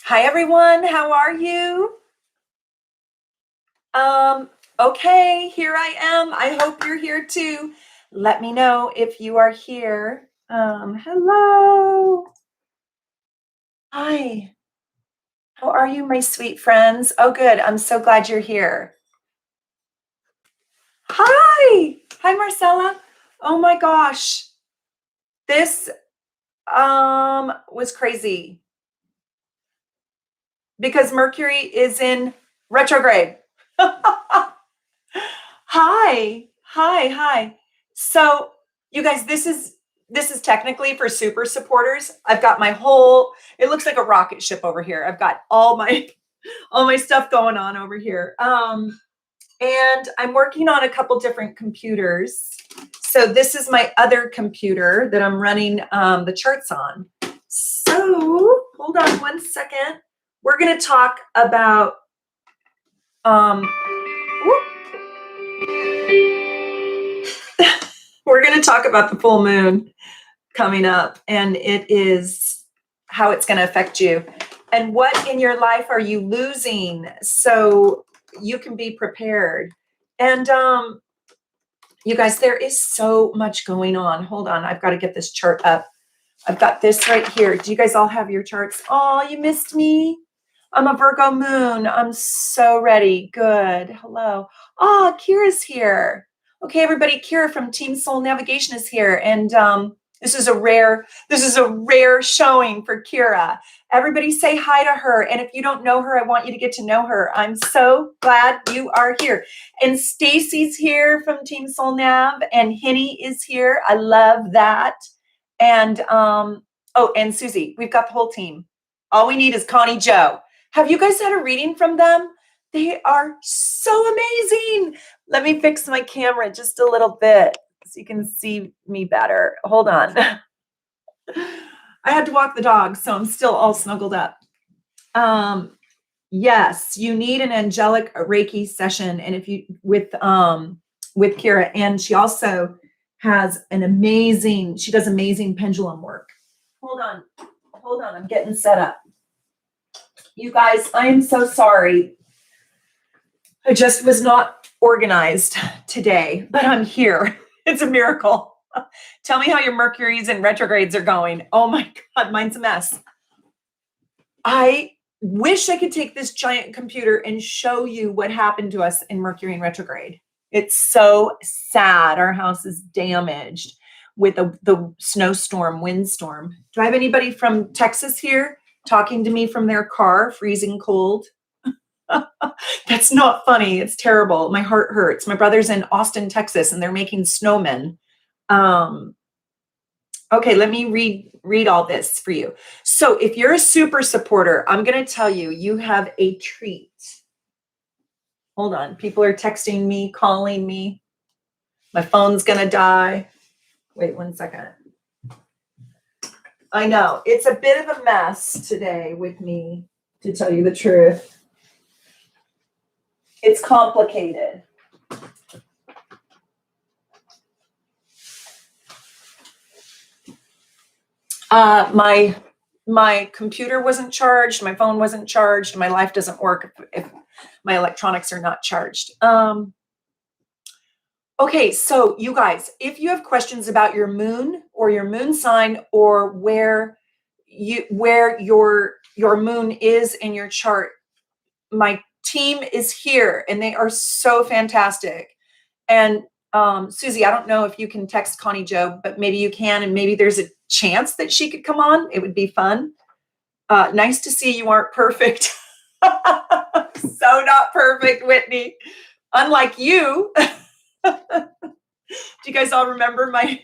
Hi, everyone. How are you? Um, okay, here I am. I hope you're here too. Let me know if you are here. Hello. Hi. How are you, my sweet friends? Oh, good. I'm so glad you're here. Hi. Hi, Marcella. Oh my gosh. This was crazy because Mercury is in retrograde. Hi, hi. So, you guys, this is technically for super supporters. I've got my whole, it looks like a rocket ship over here. I've got all my all my stuff going on over here. And I'm working on a couple different computers. So this is my other computer that I'm running the charts on. So, hold on one second. We're going to talk about whoop, we're going to talk about the full moon coming up, and it is how it's going to affect you and what in your life are you losing so you can be prepared. And you guys, there is so much going on. Hold on, I've got to get this chart up. I've got this right here. Do you guys all have your charts? Oh, you missed me. I'm a Virgo moon. I'm so ready. Good. Hello. Oh, Kira's here. Okay, everybody. Kira from Team Soul Navigation is here, and this is a rare showing for Kira. Everybody say hi to her. And if you don't know her, I want you to get to know her. I'm so glad you are here. And Stacy's here from Team Soul Nav, and Henny is here. I love that. And and Susie, we've got the whole team. All we need is Connie Joe. Have you guys had a reading from them? They are so amazing. Let me fix my camera just a little bit so you can see me better. Hold on. I had to walk the dog, so I'm still all snuggled up. Yes, you need an angelic Reiki session, and if you with Kira, and she also has she does amazing pendulum work. Hold on, I'm getting set up. You guys, I am so sorry. I just was not organized today, but I'm here. It's a miracle. Tell me how your Mercuries and retrogrades are going. Oh my God, mine's a mess. I wish I could take this giant computer and show you what happened to us in Mercury in retrograde. It's so sad. Our house is damaged with the snowstorm, windstorm. Do I have anybody from Texas here talking to me from their car, freezing cold? That's not funny. It's terrible. My heart hurts. My brother's in Austin, Texas, and they're making snowmen. Okay, let me read all this for you. So if you're a super supporter, I'm going to tell you, you have a treat. Hold on. People are texting me, calling me. My phone's going to die. Wait 1 second. I know. It's a bit of a mess today with me, to tell you the truth. It's complicated. My computer wasn't charged, my phone wasn't charged, my life doesn't work if my electronics are not charged. Okay, so you guys, if you have questions about your moon or your moon sign or where your moon is in your chart, my team is here and they are so fantastic. And Susie, I don't know if you can text Connie Joe, but maybe you can, and maybe there's a chance that she could come on. It would be fun. Nice to see you aren't perfect. So not perfect, Whitney. Unlike you. Do you guys all remember my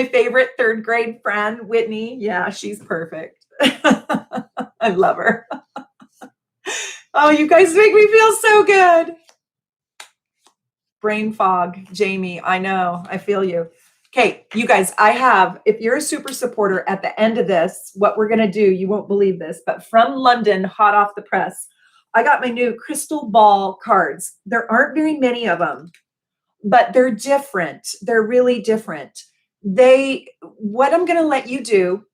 favorite third grade friend, Whitney? Yeah, she's perfect. I love her. Oh, you guys make me feel so good. Brain fog, Jamie. I know. I feel you. Okay, you guys, if you're a super supporter at the end of this, what we're going to do, you won't believe this, but from London, hot off the press, I got my new crystal ball cards. There aren't very many of them, but they're different. They're really different. What I'm going to let you do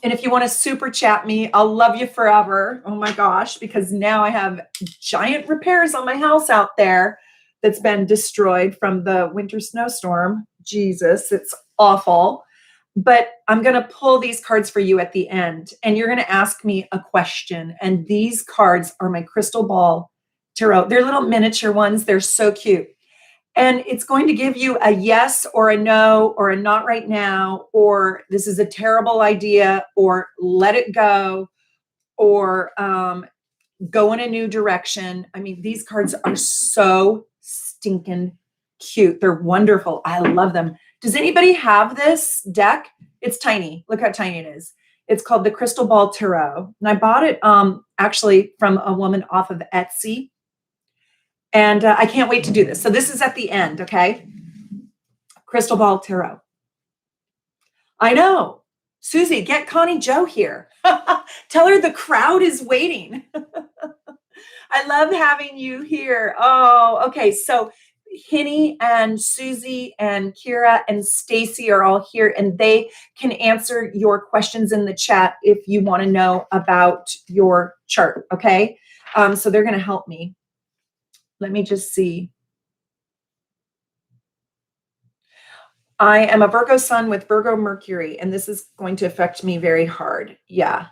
And if you want to super chat me, I'll love you forever. Oh my gosh, because now I have giant repairs on my house out there that's been destroyed from the winter snowstorm. Jesus, it's awful. But I'm going to pull these cards for you at the end, and you're going to ask me a question. And these cards are my crystal ball tarot. They're little miniature ones. They're so cute. And it's going to give you a yes or a no or a not right now, or this is a terrible idea, or let it go, or go in a new direction. I mean, these cards are so stinking cute. They're wonderful. I love them. Does anybody have this deck? It's tiny. Look how tiny it is. It's called the Crystal Ball Tarot. And I bought it actually from a woman off of Etsy. And I can't wait to do this. So this is at the end, okay? Crystal Ball Tarot. I know. Susie, get Connie Joe here. Tell her the crowd is waiting. I love having you here. Oh, okay. So Hinny and Susie and Kira and Stacy are all here, and they can answer your questions in the chat if you want to know about your chart. Okay. So they're going to help me. Let me just see. I am a Virgo sun with Virgo Mercury, and this is going to affect me very hard. Yeah.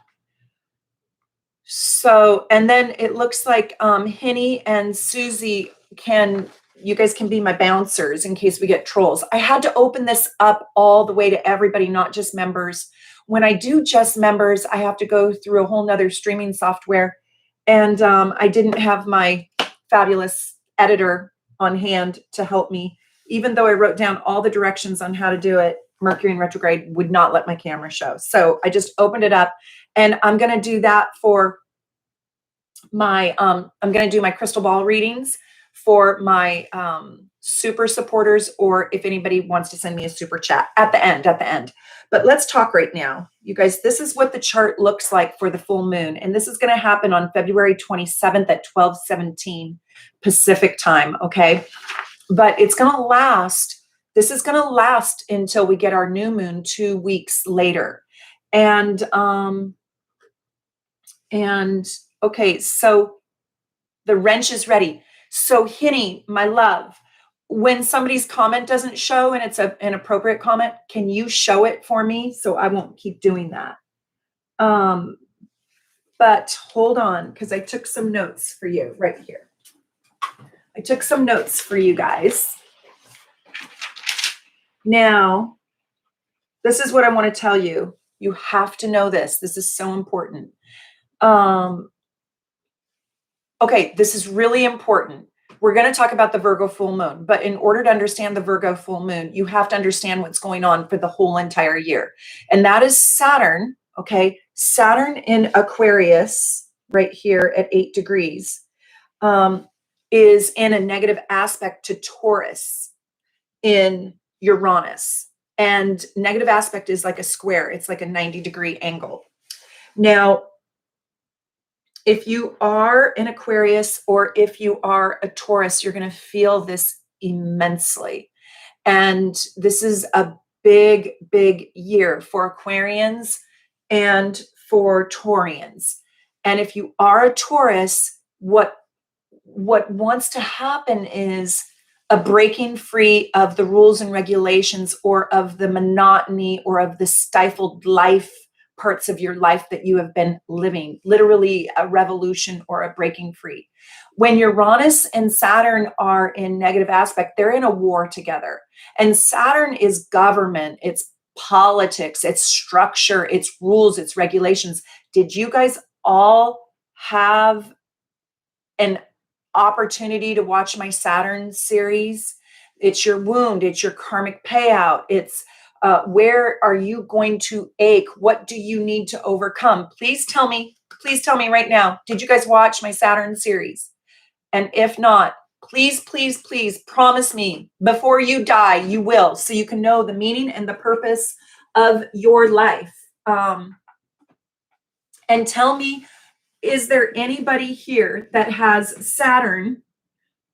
So, and then it looks like Hinny and Susie you guys can be my bouncers in case we get trolls. I had to open this up all the way to everybody, not just members. When I do just members, I have to go through a whole nother streaming software. And I didn't have my fabulous editor on hand to help me. Even though I wrote down all the directions on how to do it, Mercury in retrograde would not let my camera show. So I just opened it up, and I'm going to do that for my, I'm going to do my crystal ball readings for my super supporters, or if anybody wants to send me a super chat at the end. But let's talk right now. You guys, this is what the chart looks like for the full moon. And this is going to happen on February 27th at 12:17 Pacific time. Okay. But it's going to last. This is going to last until we get our new moon 2 weeks later. And okay, so the wrench is ready. So Hinny, my love, when somebody's comment doesn't show and it's an appropriate comment, can you show it for me so I won't keep doing that? But hold on, because I took some notes for you right here. I took some notes for you guys. Now, this is what I want to tell you. You have to know this. This is so important. Okay, this is really important. We're going to talk about the Virgo full moon, but in order to understand the Virgo full moon, you have to understand what's going on for the whole entire year. And that is Saturn, okay? Saturn in Aquarius right here at 8 degrees is in a negative aspect to Taurus in Uranus. And negative aspect is like a square. It's like a 90-degree angle. Now, if you are an Aquarius or if you are a Taurus, you're going to feel this immensely. And this is a big, big year for Aquarians and for Taurians. And if you are a Taurus, what wants to happen is a breaking free of the rules and regulations, or of the monotony, or of the stifled life parts of your life that you have been living, literally a revolution or a breaking free. When Uranus and Saturn are in negative aspect, they're in a war together. And Saturn is government, it's politics, it's structure, it's rules, it's regulations. Did you guys all have an opportunity to watch my Saturn series? It's your wound, it's your karmic payout, it's where are you going to ache? What do you need to overcome? Please tell me right now. Did you guys watch my Saturn series? And if not, please, please, please promise me before you die, you will, so you can know the meaning and the purpose of your life. And tell me, is there anybody here that has Saturn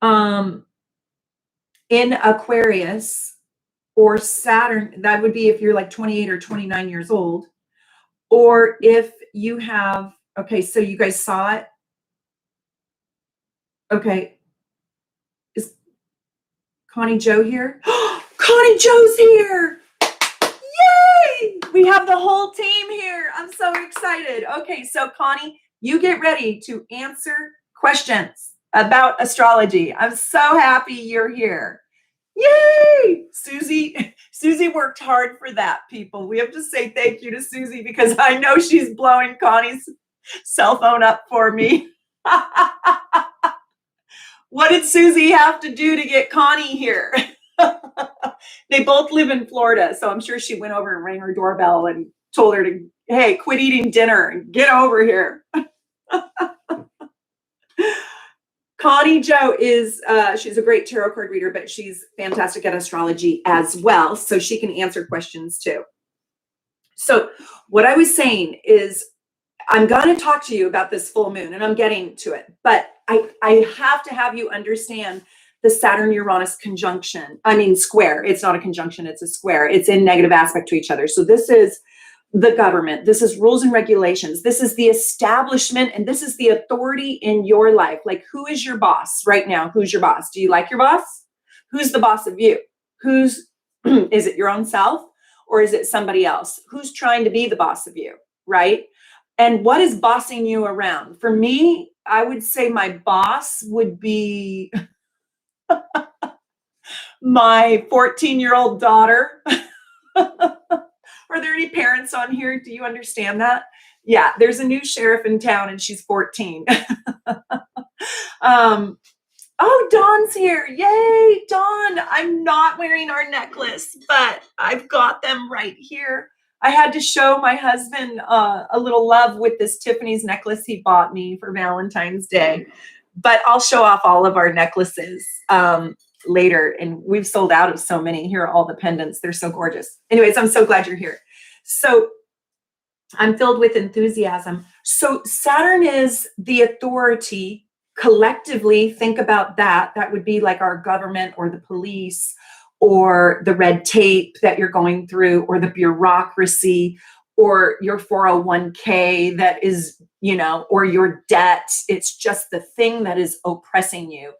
in Aquarius, or Saturn? That would be if you're like 28 or 29 years old, or if you have, okay, so you guys saw it. Okay. Is Connie Joe here? Connie Joe's here. Yay! We have the whole team here. I'm so excited. Okay, so Connie, you get ready to answer questions about astrology. I'm so happy you're here. Yay! Susie worked hard for that, people. We have to say thank you to Susie because I know she's blowing Connie's cell phone up for me. What did Susie have to do to get Connie here? They both live in Florida, so I'm sure she went over and rang her doorbell and told her to, hey, quit eating dinner and get over here. Connie Joe is, she's a great tarot card reader, but she's fantastic at astrology as well, so she can answer questions too. So what I was saying is I'm going to talk to you about this full moon, and I'm getting to it, but I have to have you understand the Saturn-Uranus conjunction. I mean, square. It's not a conjunction, it's a square. It's in negative aspect to each other. So this is the government. This is rules and regulations. This is the establishment, and this is the authority in your life. Like, who is your boss right now? Who's your boss? Do you like your boss? Who's the boss of you? Who's, is it your own self or is it somebody else? Who's trying to be the boss of you, right? And what is bossing you around? For me, I would say my boss would be my 14-year-old daughter. Are there any parents on here? Do you understand that? Yeah, there's a new sheriff in town and she's 14. Oh, Dawn's here. Yay, Dawn. I'm not wearing our necklace, but I've got them right here. I had to show my husband a little love with this Tiffany's necklace he bought me for Valentine's Day. But I'll show off all of our necklaces later. And we've sold out of so many. Here are all the pendants. They're so gorgeous. Anyways, I'm so glad you're here. So I'm filled with enthusiasm. So Saturn is the authority. Collectively, think about that. That would be like our government or the police or the red tape that you're going through or the bureaucracy or your 401k that is, you know, or your debt. It's just the thing that is oppressing you.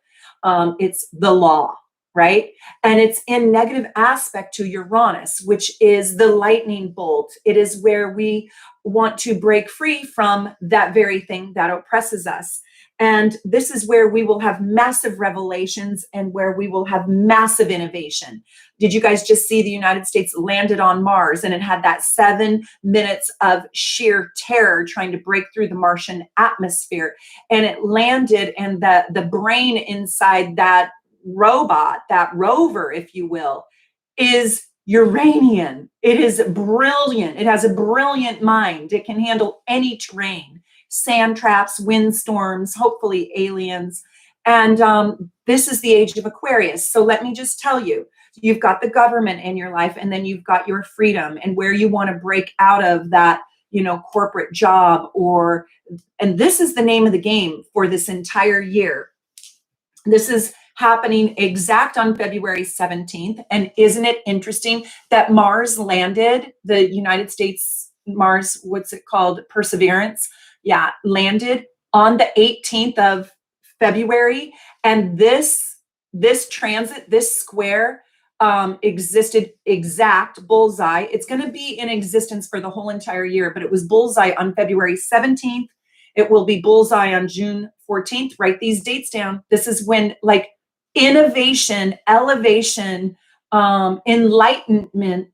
It's the law, right? And it's in negative aspect to Uranus, which is the lightning bolt. It is where we want to break free from that very thing that oppresses us. And this is where we will have massive revelations and where we will have massive innovation. Did you guys just see the United States landed on Mars and it had that 7 minutes of sheer terror trying to break through the Martian atmosphere? And it landed, and the brain inside that robot, that rover, if you will, is Uranian. It is brilliant. It has a brilliant mind. It can handle any terrain. Sand traps, windstorms, hopefully aliens. And this is the age of Aquarius. So let me just tell you, you've got the government in your life, and then you've got your freedom and where you want to break out of that, you know, corporate job and this is the name of the game for this entire year. This is happening exact on February 17th. And isn't it interesting that Mars landed, the United States Mars, what's it called? Perseverance. Yeah, landed on the 18th of February. And this transit, this square existed exact bullseye. It's going to be in existence for the whole entire year, but it was bullseye on February 17th. It will be bullseye on June 14th. Write these dates down. This is when, like, innovation, elevation, enlightenment,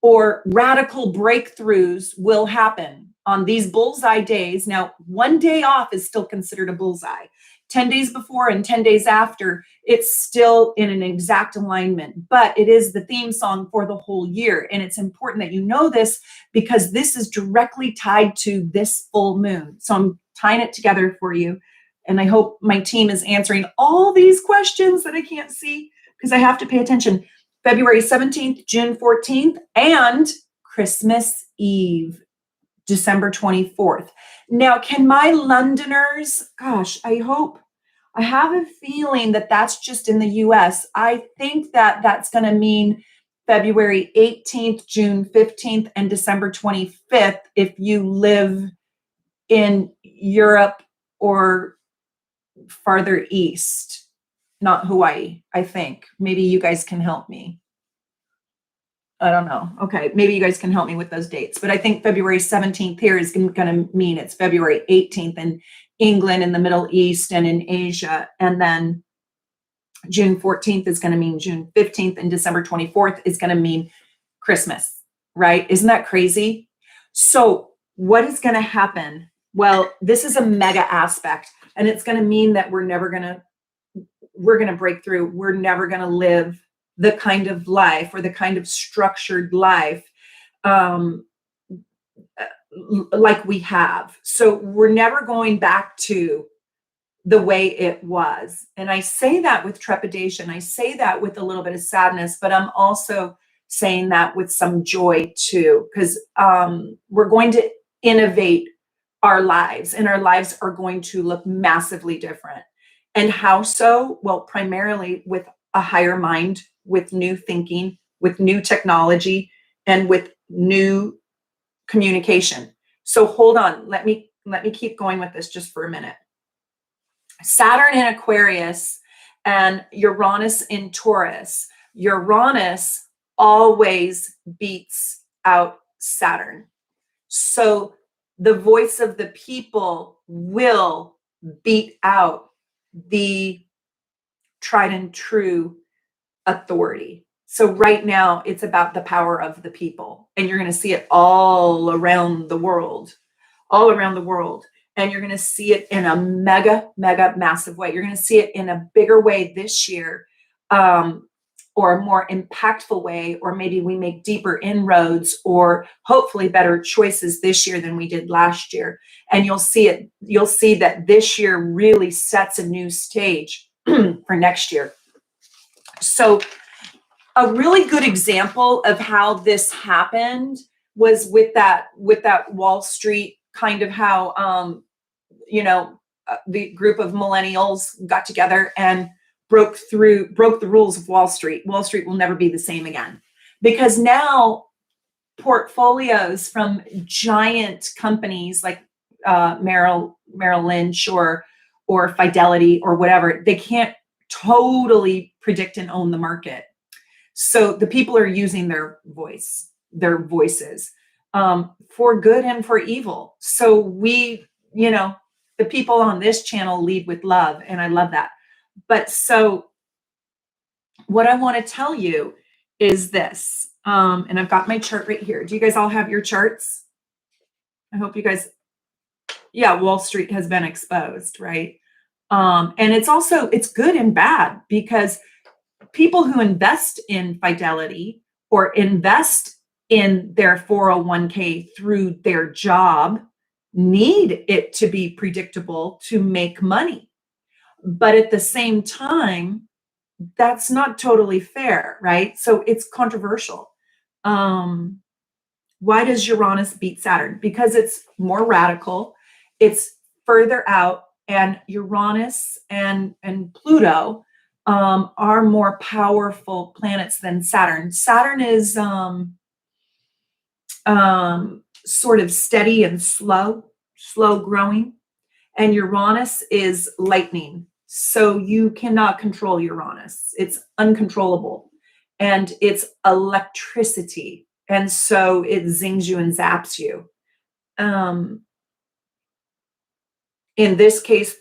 or radical breakthroughs will happen on these bullseye days. Now, 1 day off is still considered a bullseye. 10 days before and 10 days after, it's still in an exact alignment, but it is the theme song for the whole year. And it's important that you know this because this is directly tied to this full moon. So I'm tying it together for you. And I hope my team is answering all these questions that I can't see because I have to pay attention. February 17th, June 14th, and Christmas Eve, December 24th. Now, can my Londoners, gosh, I have a feeling that that's just in the US. I think that that's going to mean February 18th, June 15th, and December 25th if you live in Europe or farther east, not Hawaii, I think. Maybe you guys can help me. I don't know. Okay, maybe you guys can help me with those dates. But I think February 17th here is going to mean it's February 18th in England, in the Middle East, and in Asia. And then June 14th is going to mean June 15th, and December 24th is going to mean Christmas, right? Isn't that crazy? So what is going to happen? Well, this is a mega aspect, and it's going to mean that we're going to break through. We're never going to live the kind of life or the kind of structured life like we have. So we're never going back to the way it was. And I say that with trepidation. I say that with a little bit of sadness, but I'm also saying that with some joy too, because we're going to innovate our lives, and our lives are going to look massively different. And how so? Well, primarily with a higher mind, with new thinking, with new technology, and with new communication. So hold on, let me keep going with this just for a minute. Saturn in Aquarius and Uranus in Taurus. Uranus always beats out Saturn. So the voice of the people will beat out the tried and true authority. So right now it's about the power of the people, and you're going to see it all around the world, and you're going to see it in a mega massive way. You're going to see it in a bigger way this year, or a more impactful way, or maybe we make deeper inroads or hopefully better choices this year than we did last year. And you'll see that this year really sets a new stage for next year. So a really good example of how this happened was with that Wall Street, kind of how the group of millennials got together and broke the rules of Wall Street. Wall Street will never be the same again, because now portfolios from giant companies like Merrill Lynch or Fidelity or whatever, they can't totally predict and own the market. So the people are using their voices for good and for evil. So we, the people on this channel lead with love, and I love that. But so what I want to tell you is this, and I've got my chart right here. Do you guys all have your charts? I hope you guys, yeah, Wall Street has been exposed, right? And it's good and bad, because people who invest in Fidelity or invest in their 401k through their job need it to be predictable to make money. But at the same time, that's not totally fair, right? So it's controversial. Why does Uranus beat Saturn? Because it's more radical, it's further out, and Uranus and Pluto are more powerful planets than Saturn. Saturn is sort of steady and slow growing, and Uranus is lightning. So you cannot control Uranus. It's uncontrollable, and it's electricity. And so it zings you and zaps you. In this case,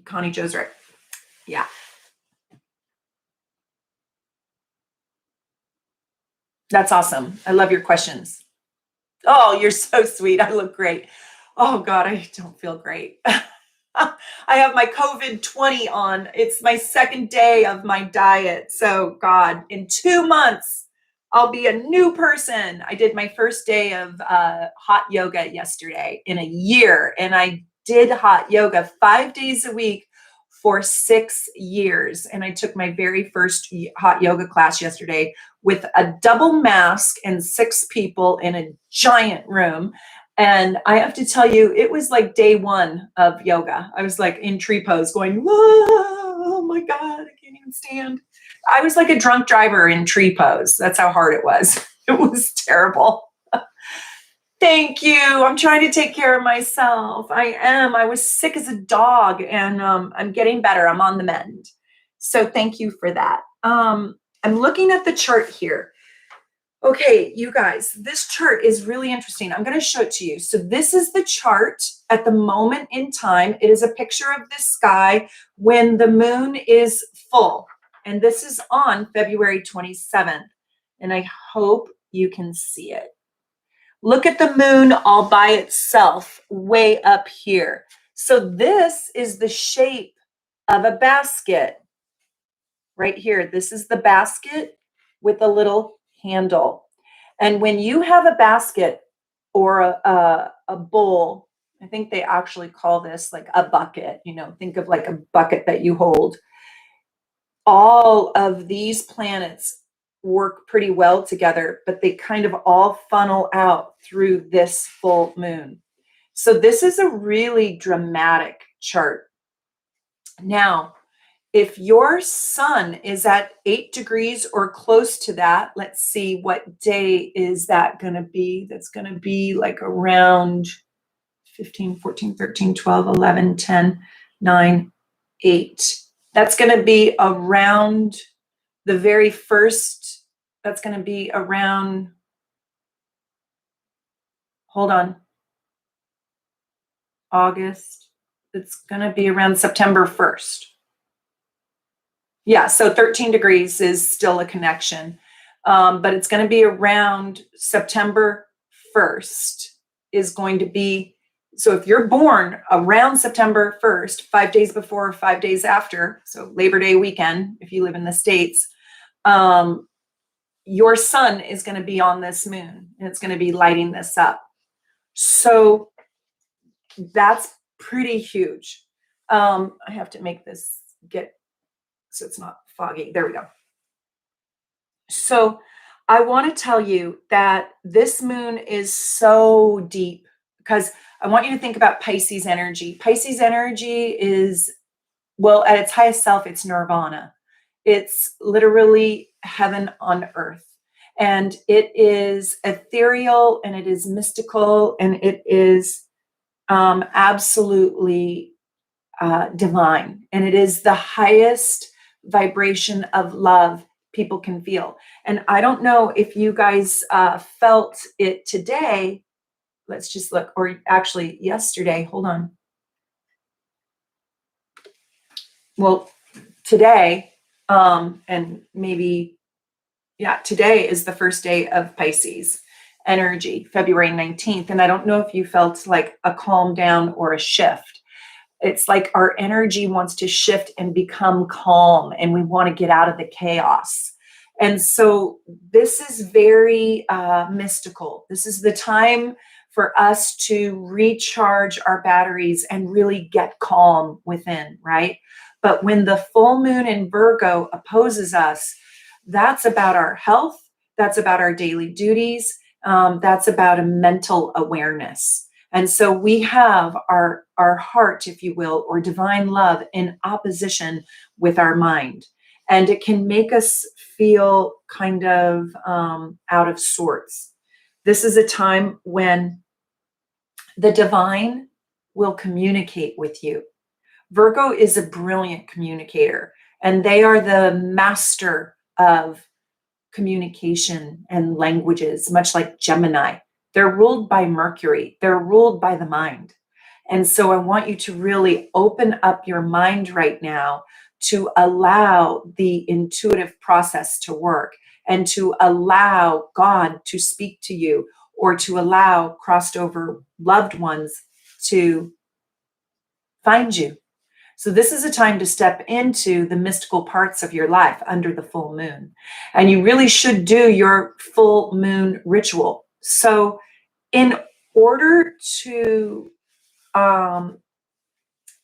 Connie Joe's right. Yeah. That's awesome. I love your questions. Oh, you're so sweet. I look great. Oh God, I don't feel great. I have my COVID-20 on. It's my second day of my diet. So God, in 2 months, I'll be a new person. I did my first day of hot yoga yesterday in a year. And I did hot yoga 5 days a week for 6 years. And I took my very first hot yoga class yesterday with a double mask and 6 people in a giant room. And I have to tell you, it was like day 1 of yoga. I was like in tree pose going, whoa. oh my God, I can't even stand. I was like a drunk driver in tree pose. That's how hard it was. It was terrible. Thank you. I'm trying to take care of myself. I am. I was sick as a dog, and I'm getting better. I'm on the mend. So thank you for that. I'm looking at the chart here. Okay, you guys, this chart is really interesting. I'm going to show it to you. So this is the chart at the moment in time. It is a picture of the sky when the moon is full. And this is on February 27th. And I hope you can see it. Look at the moon all by itself, way up here. So this is the shape of a basket. Right here, this is the basket with a little handle. And when you have a basket or a bowl, I think they actually call this like a bucket, think of like a bucket that you hold. All of these planets work pretty well together, but they kind of all funnel out through this full moon. So this is a really dramatic chart. Now, if your sun is at 8 degrees or close to that, let's see, what day is that going to be? That's going to be like around 15, 14, 13, 12, 11, 10, 9, 8. That's going to be around the very first, that's going to be around, hold on, August. It's going to be around September 1st. Yeah, so 13 degrees is still a connection, but it's going to be around September 1st is going to be, so if you're born around September 1st, 5 days before, 5 days after, so Labor Day weekend, if you live in the States, your sun is going to be on this moon and it's going to be lighting this up. So that's pretty huge. I have to make this so it's not foggy. There we go. So I want to tell you that this moon is so deep because I want you to think about Pisces energy. Pisces energy is, well, at its highest self, it's nirvana. It's literally heaven on earth. And it is ethereal and it is mystical and it is absolutely divine. And it is the highest vibration of love people can feel. And I don't know if you guys felt it today. Let's just look, or actually yesterday. Hold on. Well, today, and maybe, yeah, today is the first day of Pisces energy, February 19th. And I don't know if you felt like a calm down or a shift. It's like our energy wants to shift and become calm, and we want to get out of the chaos. And so this is very mystical. This is the time for us to recharge our batteries and really get calm within, right? But when the full moon in Virgo opposes us, that's about our health. That's about our daily duties. That's about a mental awareness. And so we have our heart, if you will, or divine love in opposition with our mind. And it can make us feel kind of out of sorts. This is a time when the divine will communicate with you. Virgo is a brilliant communicator, and they are the master of communication and languages, much like Gemini. They're ruled by Mercury. They're ruled by the mind. And so I want you to really open up your mind right now to allow the intuitive process to work and to allow God to speak to you or to allow crossed over loved ones to find you. So this is a time to step into the mystical parts of your life under the full moon. And you really should do your full moon ritual. So in order to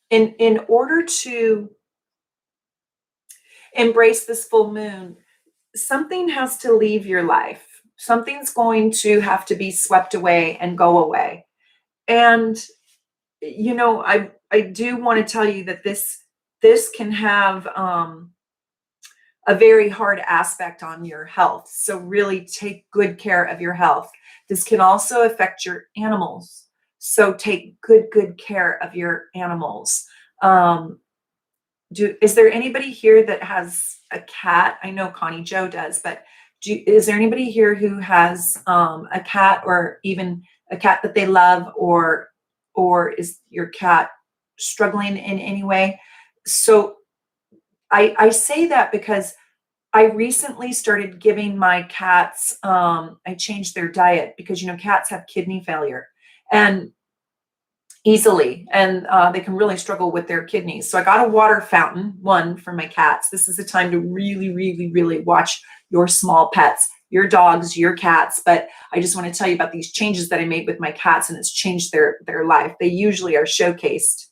in order to embrace this full moon, something has to leave your life. Something's going to have to be swept away and go away. And I do want to tell you that this this can have a very hard aspect on your health. So really take good care of your health. This can also affect your animals. So take good care of your animals. Is there anybody here that has a cat? I know Connie Joe does, but is there anybody here who has a cat, or even a cat that they love, or is your cat struggling in any way? So I say that because I recently started giving my cats, I changed their diet because, cats have kidney failure and easily, and they can really struggle with their kidneys. So I got a water fountain, one for my cats. This is the time to really, really, really watch your small pets, your dogs, your cats. But I just want to tell you about these changes that I made with my cats, and it's changed their life. They usually are showcased.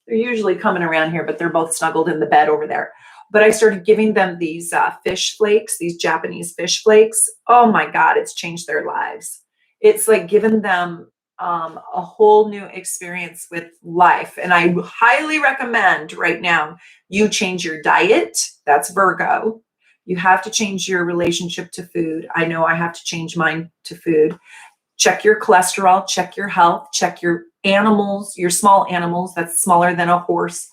They're usually coming around here, but they're both snuggled in the bed over there. But I started giving them these fish flakes, these Japanese fish flakes. Oh my God, it's changed their lives. It's like giving them a whole new experience with life. And I highly recommend right now you change your diet. That's Virgo. You have to change your relationship to food. I know I have to change mine to food. Check your cholesterol, check your health, check your animals, your small animals, that's smaller than a horse.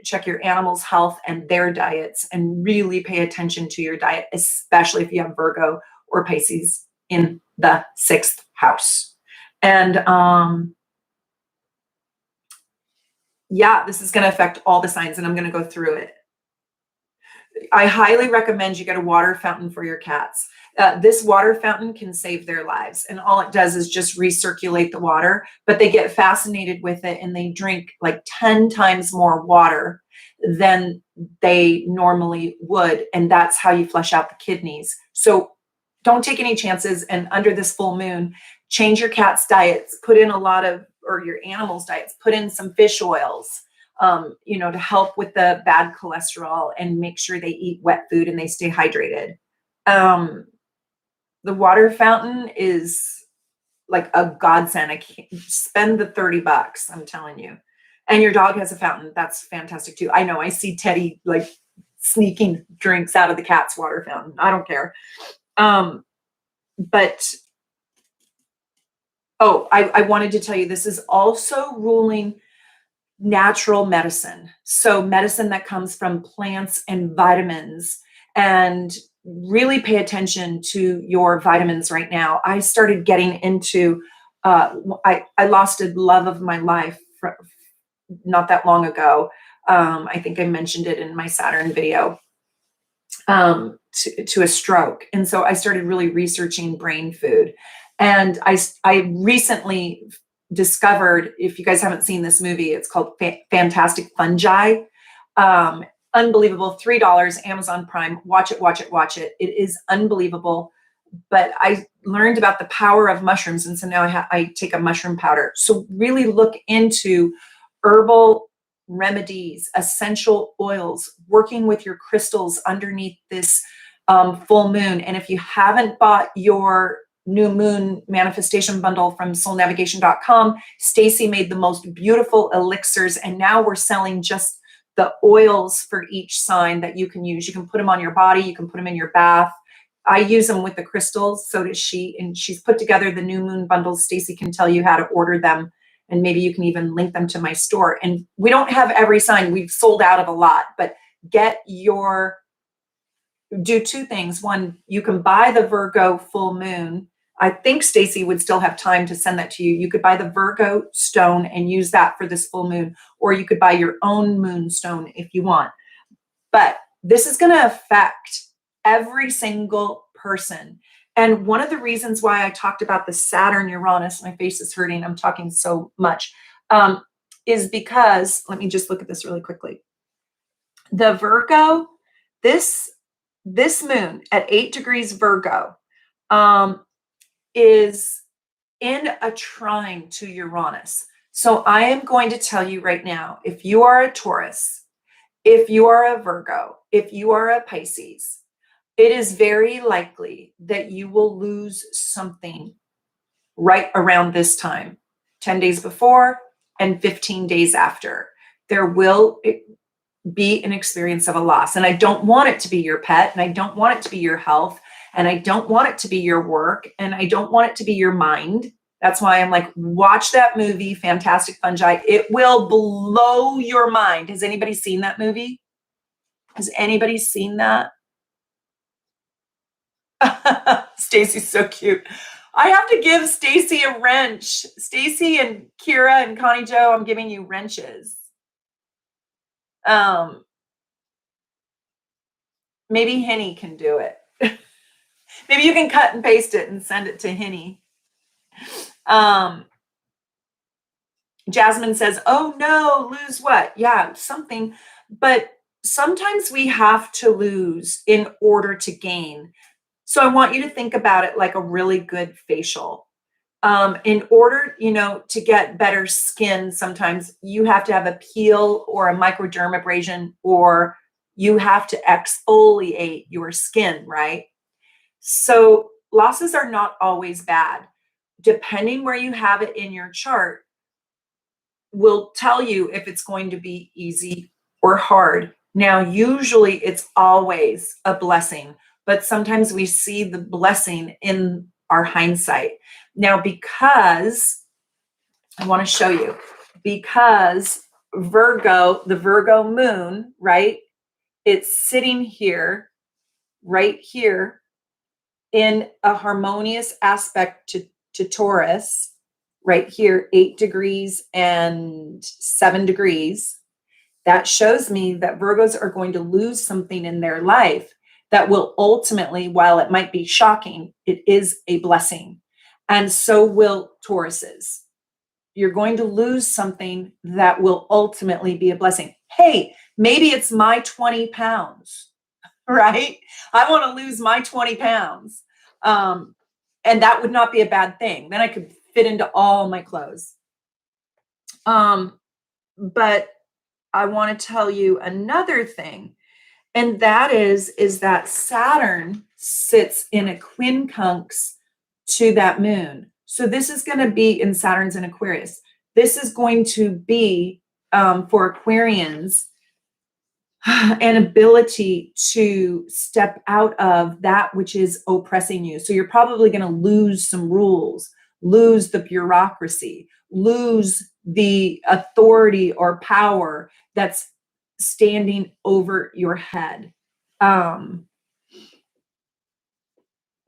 Check your animals' health and their diets, and really pay attention to your diet, especially if you have Virgo or Pisces in the 6th house. And yeah, this is going to affect all the signs, and I'm going to go through it. I highly recommend you get a water fountain for your cats. This water fountain can save their lives, and all it does is just recirculate the water, but they get fascinated with it, and they drink like 10 times more water than they normally would, and that's how you flush out the kidneys. So don't take any chances, and under this full moon, change your cat's diets, put in a lot of, or your animals' diets, put in some fish oils, to help with the bad cholesterol, and make sure they eat wet food and they stay hydrated. The water fountain is like a godsend. I can't spend the $30, I'm telling you. And your dog has a fountain. That's fantastic too. I know I see Teddy like sneaking drinks out of the cat's water fountain. I don't care. I wanted to tell you, this is also ruling natural medicine. So medicine that comes from plants and vitamins, and really pay attention to your vitamins right now. I started getting into, I lost a love of my life not that long ago. I think I mentioned it in my Saturn video, to a stroke. And so I started really researching brain food. And I recently discovered, if you guys haven't seen this movie, it's called Fantastic Fungi. Unbelievable, $3, Amazon Prime. Watch it, watch it, watch it. It is unbelievable. But I learned about the power of mushrooms, and so now I take a mushroom powder. So really look into herbal remedies, essential oils, working with your crystals underneath this full moon. And if you haven't bought your new moon manifestation bundle from soulnavigation.com, Stacy made the most beautiful elixirs, and now we're selling just the oils for each sign that you can use. You can put them on your body, you can put them in your bath. I use them with the crystals, so does she, and she's put together the new moon bundles. Stacy can tell you how to order them, and maybe you can even link them to my store. And we don't have every sign. We've sold out of a lot, but do two things. One, you can buy the Virgo full moon. I think Stacy would still have time to send that to you. You could buy the Virgo stone and use that for this full moon, or you could buy your own moon stone if you want. But this is going to affect every single person. And one of the reasons why I talked about the Saturn Uranus, my face is hurting, I'm talking so much, is because, let me just look at this really quickly. The Virgo, this moon at 8 degrees Virgo, is in a trine to Uranus. So I am going to tell you right now, if you are a Taurus, if you are a Virgo, if you are a Pisces, it is very likely that you will lose something right around this time, 10 days before and 15 days after. be an experience of a loss. And I don't want it to be your pet, and I don't want it to be your health, and I don't want it to be your work, and I don't want it to be your mind. That's why I'm like, watch that movie, Fantastic Fungi. It will blow your mind. Has anybody seen that movie? Has anybody seen that? Stacy's so cute. I have to give Stacy a wrench. Stacy and Kira and Connie Joe, I'm giving you wrenches. Maybe Henny can do it. Maybe you can cut and paste it and send it to Henny. Jasmine says, oh no, lose what? Yeah, something. But sometimes we have to lose in order to gain. So I want you to think about it like a really good facial. In order, to get better skin, sometimes you have to have a peel or a microdermabrasion, or you have to exfoliate your skin, right? So losses are not always bad. Depending where you have it in your chart will tell you if it's going to be easy or hard. Now, usually it's always a blessing, but sometimes we see the blessing in our hindsight. Now, because I want to show you, because Virgo, the Virgo moon, right? It's sitting here, right here, in a harmonious aspect to Taurus, right here, 8 degrees and 7 degrees. That shows me that Virgos are going to lose something in their life that will ultimately, while it might be shocking, it is a blessing. And so will Tauruses. You're going to lose something that will ultimately be a blessing. Hey, maybe it's my 20 pounds, right? I want to lose my 20 pounds. And that would not be a bad thing. Then I could fit into all my clothes. But I want to tell you another thing. And that is that Saturn sits in a quincunx to that moon. So this is going to be in Saturn's in Aquarius. This is going to be for Aquarians an ability to step out of that which is oppressing you. So you're probably going to lose some rules, lose the bureaucracy, lose the authority or power that's standing over your head.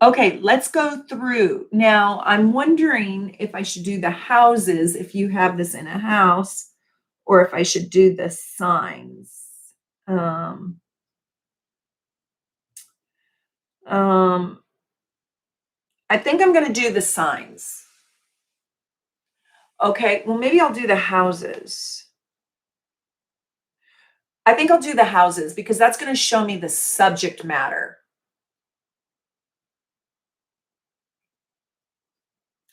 Okay, let's go through. Now, I'm wondering if I should do the houses, if you have this in a house, or if I should do the signs. I think I'm going to do the signs. Okay, well, maybe I'll do the houses. I think I'll do the houses because that's going to show me the subject matter.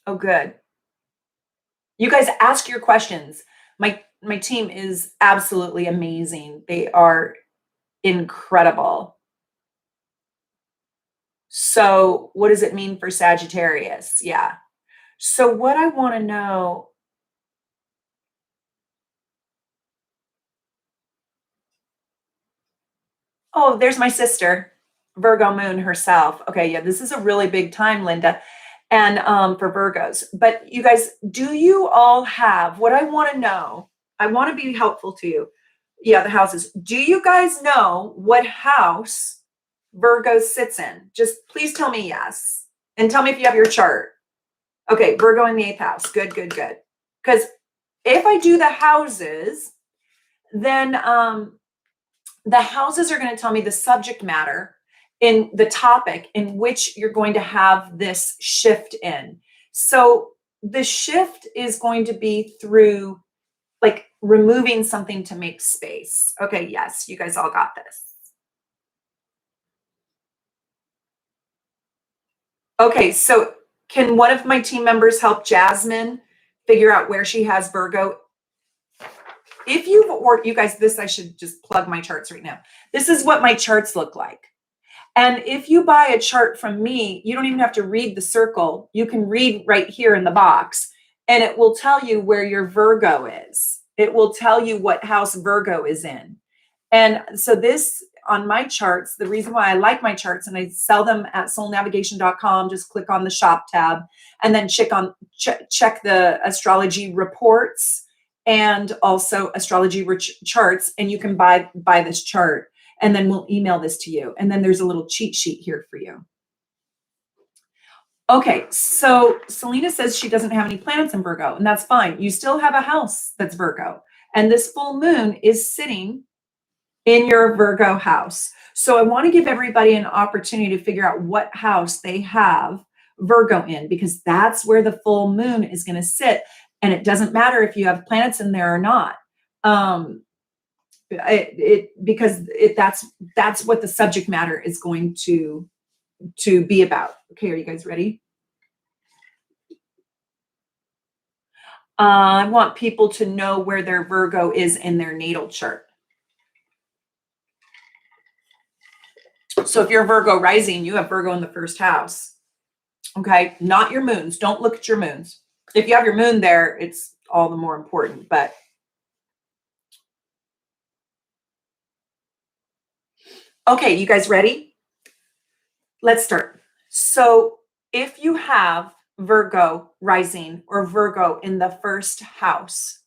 Oh, good. You guys ask your questions. My team is absolutely amazing. They are incredible. So what does it mean for Sagittarius? Yeah. So what I want to know. Oh, there's my sister, Virgo moon herself. Okay, yeah, this is a really big time, Linda, and for Virgos. But you guys, do you all have what I want to know? I want to be helpful to you. Yeah, the houses. Do you guys know what house Virgo sits in? Just please tell me yes. And tell me if you have your chart. Okay, Virgo in the 8th house. Good, good, good. Because if I do the houses, then the houses are going to tell me the subject matter in the topic in which you're going to have this shift in. So the shift is going to be through like removing something to make space. Okay, yes, you guys all got this. Okay, so can one of my team members help Jasmine figure out where she has Virgo? If you've ordered, you guys, this, I should just plug my charts right now. This is what my charts look like. And if you buy a chart from me, you don't even have to read the circle. You can read right here in the box, and it will tell you where your Virgo is. It will tell you what house Virgo is in. And so this on my charts, the reason why I like my charts and I sell them at soulnavigation.com, just click on the shop tab and then check the astrology reports and also astrology charts, and you can buy this chart, and then we'll email this to you. And then there's a little cheat sheet here for you. Okay, so Selena says she doesn't have any planets in Virgo, and that's fine. You still have a house that's Virgo, and this full moon is sitting in your Virgo house. So I want to give everybody an opportunity to figure out what house they have Virgo in, because that's where the full moon is going to sit. And it doesn't matter if you have planets in there or not. That's what the subject matter is going to be about. Okay, are you guys ready? I want people to know where their Virgo is in their natal chart. So if you're Virgo rising, you have Virgo in the first house. Okay, not your moons. Don't look at your moons. If you have your moon there, it's all the more important. But okay, you guys ready? Let's start. So if you have Virgo rising or Virgo in the first house,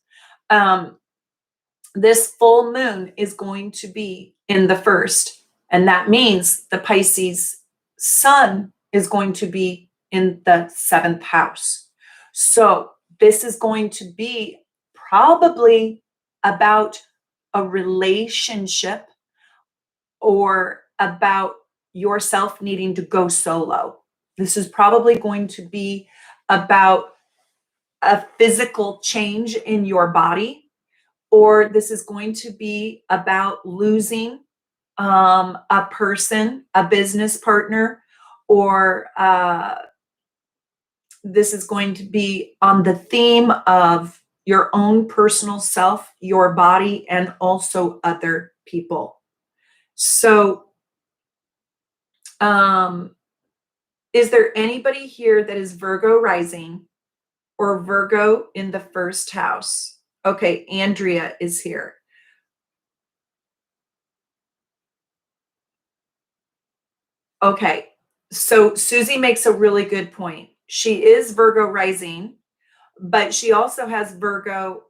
this full moon is going to be in the first. And that means the Pisces sun is going to be in the 7th house. So this is going to be probably about a relationship or about yourself needing to go solo. This is probably going to be about a physical change in your body, or this is going to be about losing a person, a business partner, or this is going to be on the theme of your own personal self, your body, and also other people. So, is there anybody here that is Virgo rising or Virgo in the first house? Okay, Andrea is here. Okay, so Susie makes a really good point. She is Virgo rising, but she also has Virgo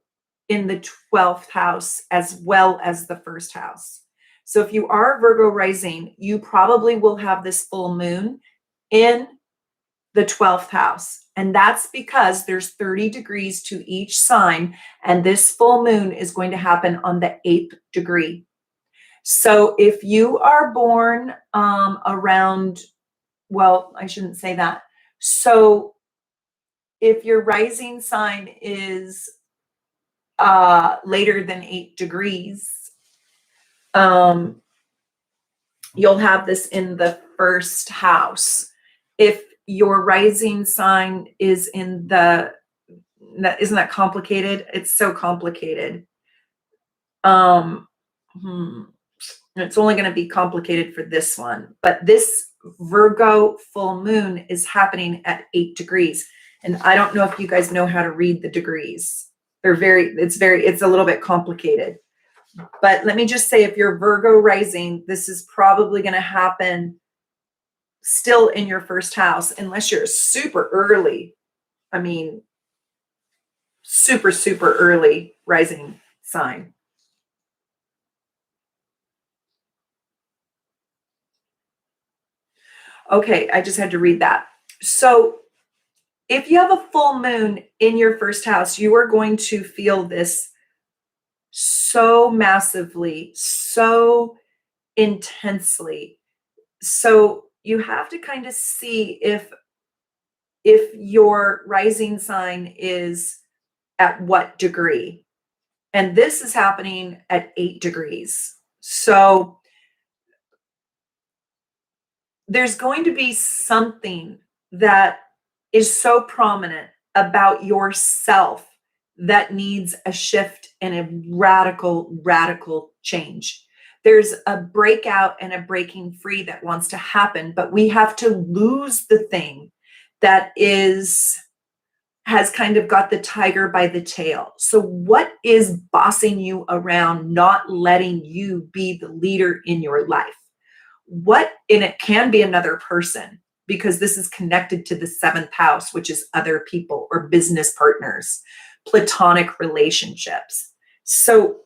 in the 12th house as well as the first house. So if you are Virgo rising, you probably will have this full moon in the 12th house. And that's because there's 30 degrees to each sign, and this full moon is going to happen on the 8th degree. So if you are born around, well, I shouldn't say that. So if your rising sign is later than 8 degrees, you'll have this in the first house. If your rising sign is in the, isn't that complicated? It's so complicated. It's only going to be complicated for this one, but this Virgo full moon is happening at 8 degrees. And I don't know if you guys know how to read the degrees. It's a little bit complicated. But let me just say, if you're Virgo rising, this is probably going to happen still in your first house, unless you're super early. I mean, super, super early rising sign. Okay, I just had to read that. So if you have a full moon in your first house, you are going to feel this so massively, so intensely. So you have to kind of see if your rising sign is at what degree. And this is happening at 8 degrees. So there's going to be something that is so prominent about yourself that needs a shift and a radical, radical change. There's a breakout and a breaking free that wants to happen, but we have to lose the thing that is has kind of got the tiger by the tail. So what is bossing you around, not letting you be the leader in your life? And it can be another person, because this is connected to the seventh house, which is other people or business partners, platonic relationships. So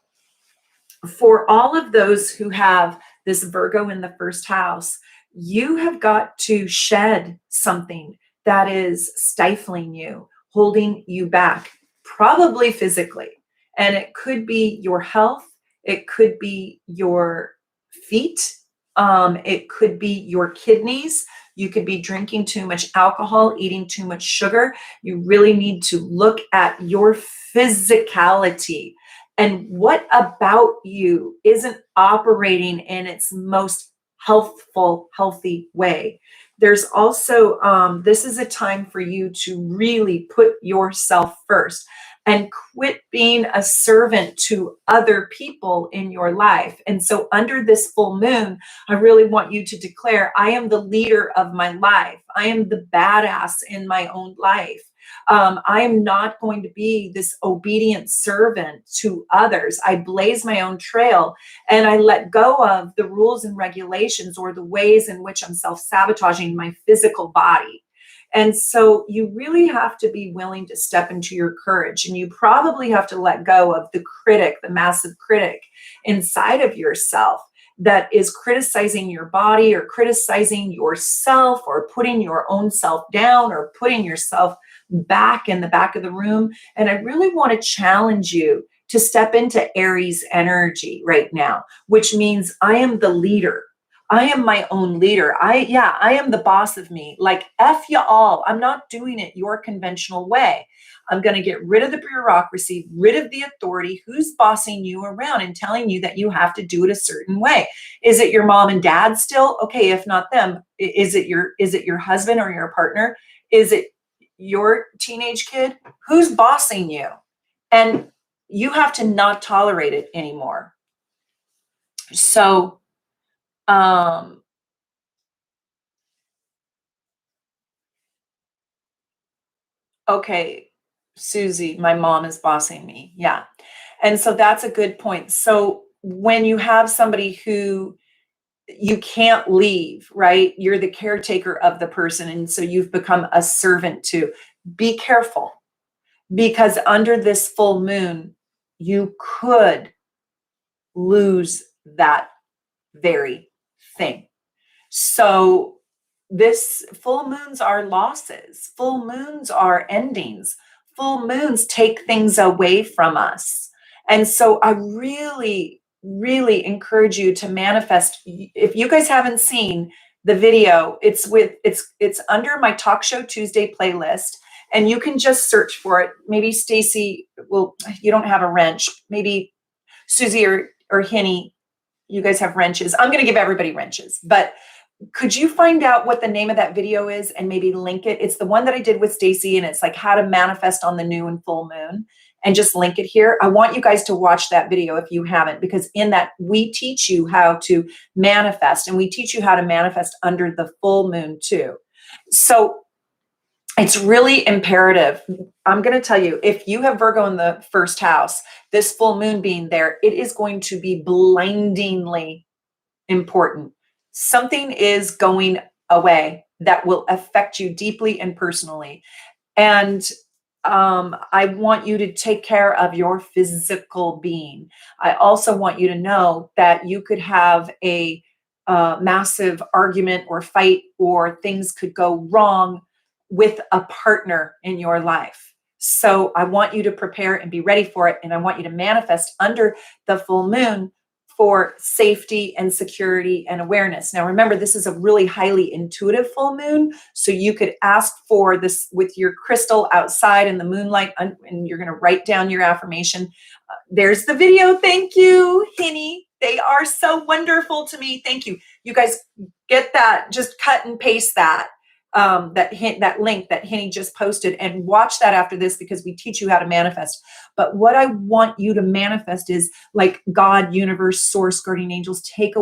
for all of those who have this Virgo in the first house, you have got to shed something that is stifling you, holding you back, probably physically. And it could be your health, it could be your feet, it could be your kidneys. You could be drinking too much alcohol, eating too much sugar. You really need to look at your physicality and what about you isn't operating in its most healthful, healthy way. There's also, this is a time for you to really put yourself first and quit being a servant to other people in your life. And so under this full moon, I really want you to declare, I am the leader of my life. I am the badass in my own life. I am not going to be this obedient servant to others. I blaze my own trail and I let go of the rules and regulations or the ways in which I'm self-sabotaging my physical body. And so you really have to be willing to step into your courage, and you probably have to let go of the critic, the massive critic inside of yourself that is criticizing your body or criticizing yourself or putting your own self down or putting yourself back in the back of the room. And I really want to challenge you to step into Aries energy right now, which means I am the leader. I am my own leader. I am the boss of me. Like, F you all. I'm not doing it your conventional way. I'm going to get rid of the bureaucracy, rid of the authority. Who's bossing you around and telling you that you have to do it a certain way? Is it your mom and dad still? Okay, if not them, is it your husband or your partner? Is it your teenage kid? Who's bossing you? And you have to not tolerate it anymore. So, okay, Susie, my mom is bossing me. Yeah. And so that's a good point. So when you have somebody who you can't leave, right? You're the caretaker of the person. And so you've become a servant to. Be careful, because under this full moon, you could lose that very thing. So this full moons are losses. Full moons are endings. Full moons take things away from us. And so I really, really encourage you to manifest. If you guys haven't seen the video, it's under my Talk Show Tuesday playlist, and you can just search for it. Maybe Stacy you don't have a wrench. Maybe Susie or Henny, you guys have wrenches. I'm going to give everybody wrenches, but could you find out what the name of that video is and maybe link it? It's the one that I did with Stacy, and it's like how to manifest on the new and full moon, and just link it here. I want you guys to watch that video if you haven't, because in that we teach you how to manifest, and we teach you how to manifest under the full moon too. So it's really imperative. I'm going to tell you, if you have Virgo in the first house, this full moon being there, it is going to be blindingly important. Something is going away that will affect you deeply and personally. And I want you to take care of your physical being. I also want you to know that you could have a massive argument or fight, or things could go wrong with a partner in your life. So I want you to prepare and be ready for it. And I want you to manifest under the full moon for safety and security and awareness. Now, remember, this is a really highly intuitive full moon. So you could ask for this with your crystal outside in the moonlight, and you're going to write down your affirmation. There's the video. Thank you, Henny. They are so wonderful to me. Thank you. You guys get that. Just cut and paste that. That link that Henny just posted, and watch that after this, because we teach you how to manifest. But what I want you to manifest is like God, universe, source, guardian angels, take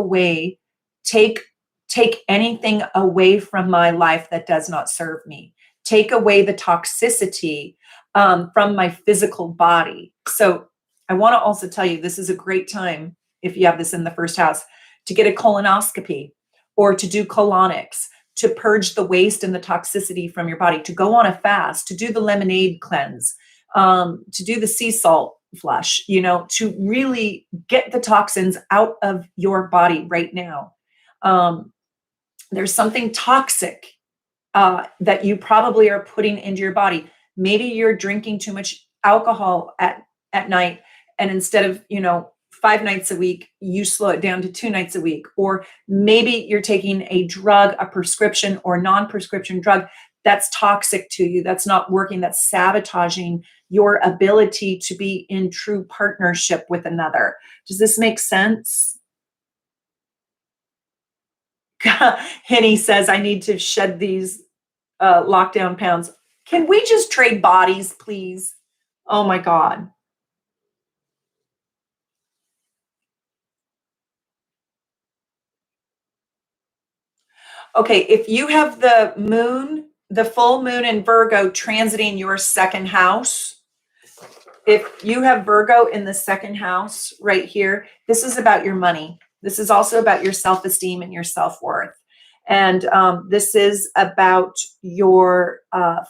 anything away from my life that does not serve me. Take away the toxicity from my physical body. So I want to also tell you, this is a great time, if you have this in the first house, to get a colonoscopy or to do colonics, to purge the waste and the toxicity from your body, to go on a fast, to do the lemonade cleanse, to do the sea salt flush, to really get the toxins out of your body right now. There's something toxic that you probably are putting into your body. Maybe you're drinking too much alcohol at night, and instead of 5 nights a week, you slow it down to 2 nights a week. Or maybe you're taking a drug, a prescription or non-prescription drug that's toxic to you, that's not working, that's sabotaging your ability to be in true partnership with another. Does this make sense? Henny says, I need to shed these lockdown pounds. Can we just trade bodies, please? Oh my God. Okay, if you have the full moon in Virgo transiting your second house, if you have Virgo in the second house right here, this is about your money. This is also about your self-esteem and your self-worth. And this is about your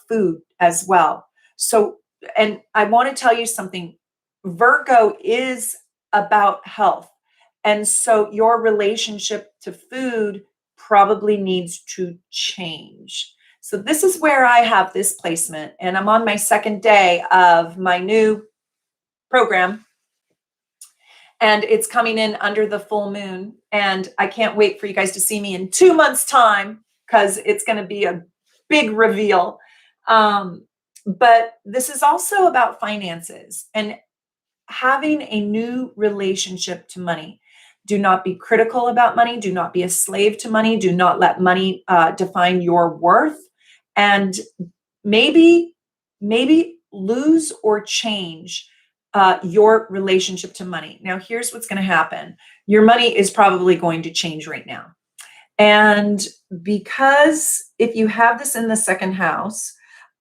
food as well. So, and I want to tell you something. Virgo is about health. And so your relationship to food probably needs to change. So this is where I have this placement, and I'm on my second day of my new program, and it's coming in under the full moon. And I can't wait for you guys to see me in 2 months' time, because it's going to be a big reveal. But this is also about finances and having a new relationship to money. Do not be critical about money. Do not be a slave to money. Do not let money define your worth. And maybe lose or change your relationship to money. Now, here's what's going to happen. Your money is probably going to change right now. And because if you have this in the second house,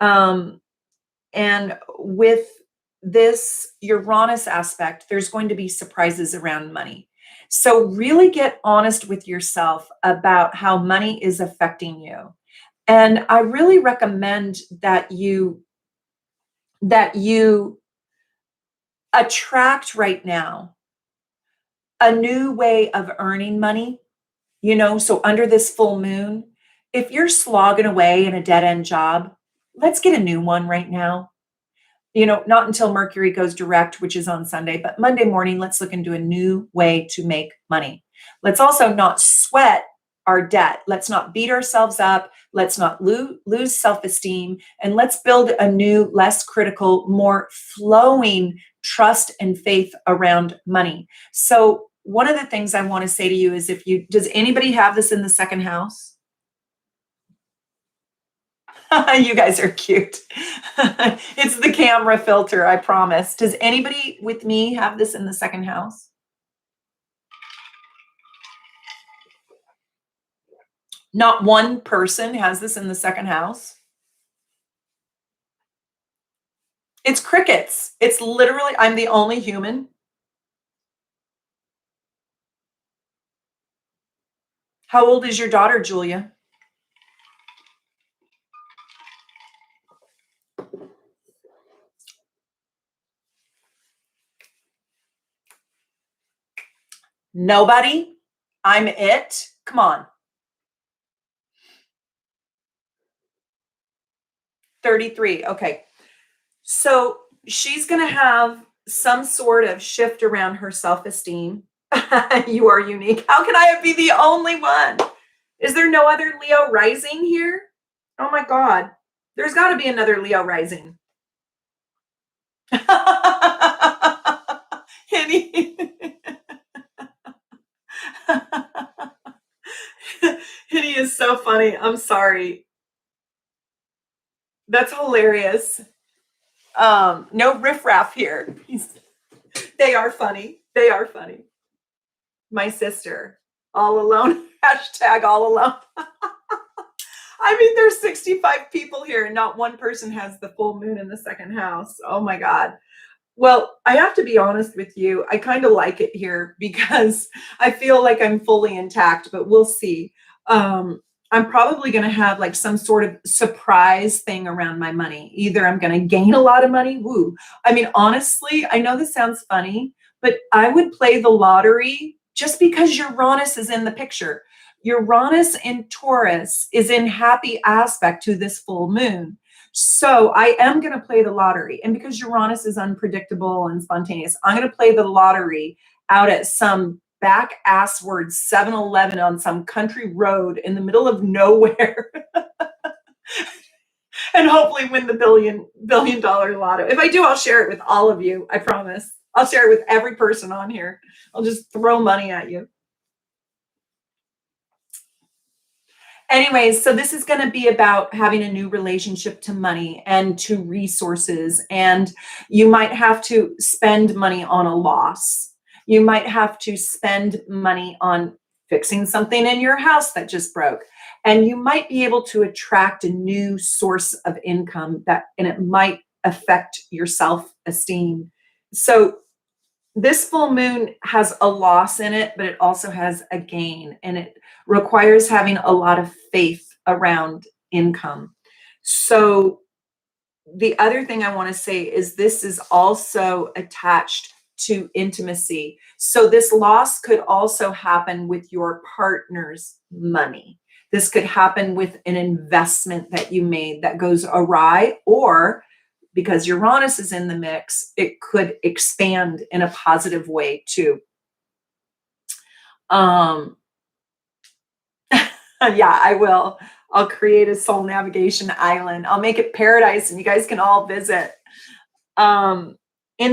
and with this Uranus aspect, there's going to be surprises around money. So really get honest with yourself about how money is affecting you. And I really recommend that you attract right now a new way of earning money. So under this full moon, if you're slogging away in a dead end job, let's get a new one right now. Not until Mercury goes direct, which is on Sunday, but Monday morning, let's look into a new way to make money. Let's also not sweat our debt. Let's not beat ourselves up. Let's not lose self-esteem. And let's build a new, less critical, more flowing trust and faith around money. So one of the things I want to say to you is, does anybody have this in the second house? You guys are cute. It's the camera filter, I promise. Does anybody with me have this in the second house? Not one person has this in the second house. It's crickets. It's literally, I'm the only human. How old is your daughter, Julia? Nobody? I'm it? Come on. 33. Okay. So she's going to have some sort of shift around her self-esteem. You are unique. How can I be the only one? Is there no other Leo rising here? Oh my God. There's got to be another Leo rising. Henny. Henny is so funny. I'm sorry. That's hilarious. No riffraff here. They are funny. They are funny. My sister, all alone. Hashtag all alone. I mean, there's 65 people here and not one person has the full moon in the second house. Oh my God. Well, I have to be honest with you. I kind of like it here because I feel like I'm fully intact, but we'll see. Um, I'm probably going to have like some sort of surprise thing around my money. Either I'm going to gain a lot of money. Woo. I mean, honestly, I know this sounds funny, but I would play the lottery just because Uranus is in the picture. Uranus in Taurus is in happy aspect to this full moon. So I am going to play the lottery. And because Uranus is unpredictable and spontaneous, I'm going to play the lottery out at some back assward 7-Eleven on some country road in the middle of nowhere and hopefully win the billion dollar lotto. If I do, I'll share it with all of you. I promise. I'll share it with every person on here. I'll just throw money at you. Anyways, so this is going to be about having a new relationship to money and to resources. And you might have to spend money on a loss. You might have to spend money on fixing something in your house that just broke. And you might be able to attract a new source of income and it might affect your self-esteem. So this full moon has a loss in it, but it also has a gain, and it requires having a lot of faith around income. So the other thing I want to say is this is also attached to intimacy. So this loss could also happen with your partner's money. This could happen with an investment that you made that goes awry, or because Uranus is in the mix, it could expand in a positive way too. Yeah, I will. I'll create a soul navigation island. I'll make it paradise and you guys can all visit. In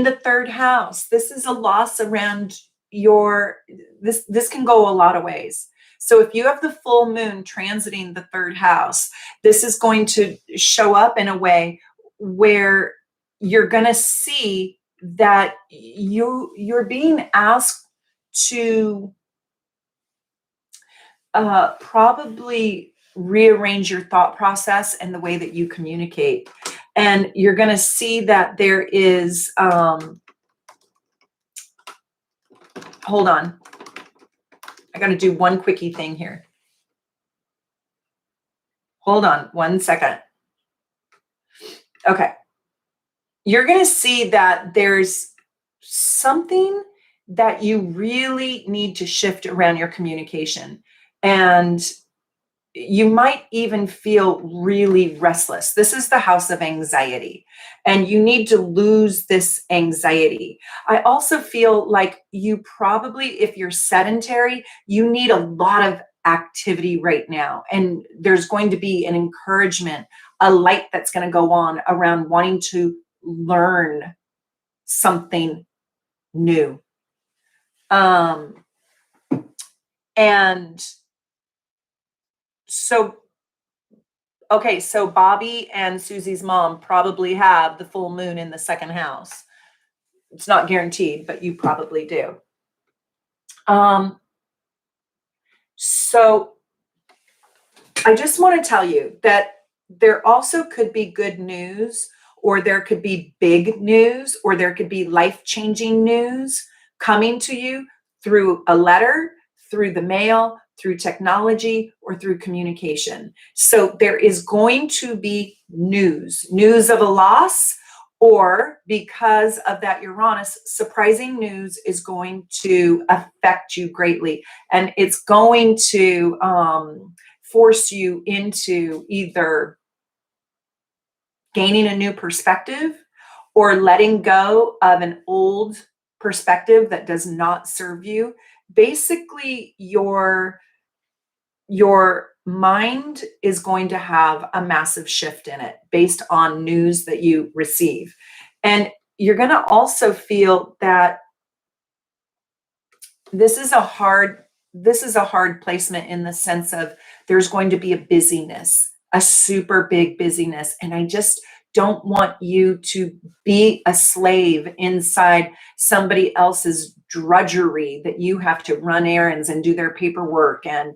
the third house, this is a loss around this can go a lot of ways. So if you have the full moon transiting the third house, this is going to show up in a way where you're going to see that you're being asked to probably rearrange your thought process and the way that you communicate. And you're going to see that there is, hold on. I got to do one quickie thing here. Hold on 1 second. Okay. You're going to see that there's something that you really need to shift around your communication. And you might even feel really restless. This is the house of anxiety, and you need to lose this anxiety. I also feel like you probably, if you're sedentary, you need a lot of activity right now. And there's going to be an encouragement, a light that's going to go on around wanting to learn something new. And so, okay, so Bobby and Susie's mom probably have the full moon in the second house. It's not guaranteed, but you probably do. So I just want to tell you that there also could be good news, or there could be big news, or there could be life-changing news coming to you through a letter, through the mail, through technology, or through communication. So there is going to be news of a loss, or because of that Uranus, surprising news is going to affect you greatly. And it's going to force you into either gaining a new perspective or letting go of an old perspective that does not serve you. Basically, your mind is going to have a massive shift in it based on news that you receive. And you're going to also feel that this is a hard placement in the sense of there's going to be a busyness, a super big busyness. And I just don't want you to be a slave inside somebody else's drudgery that you have to run errands and do their paperwork and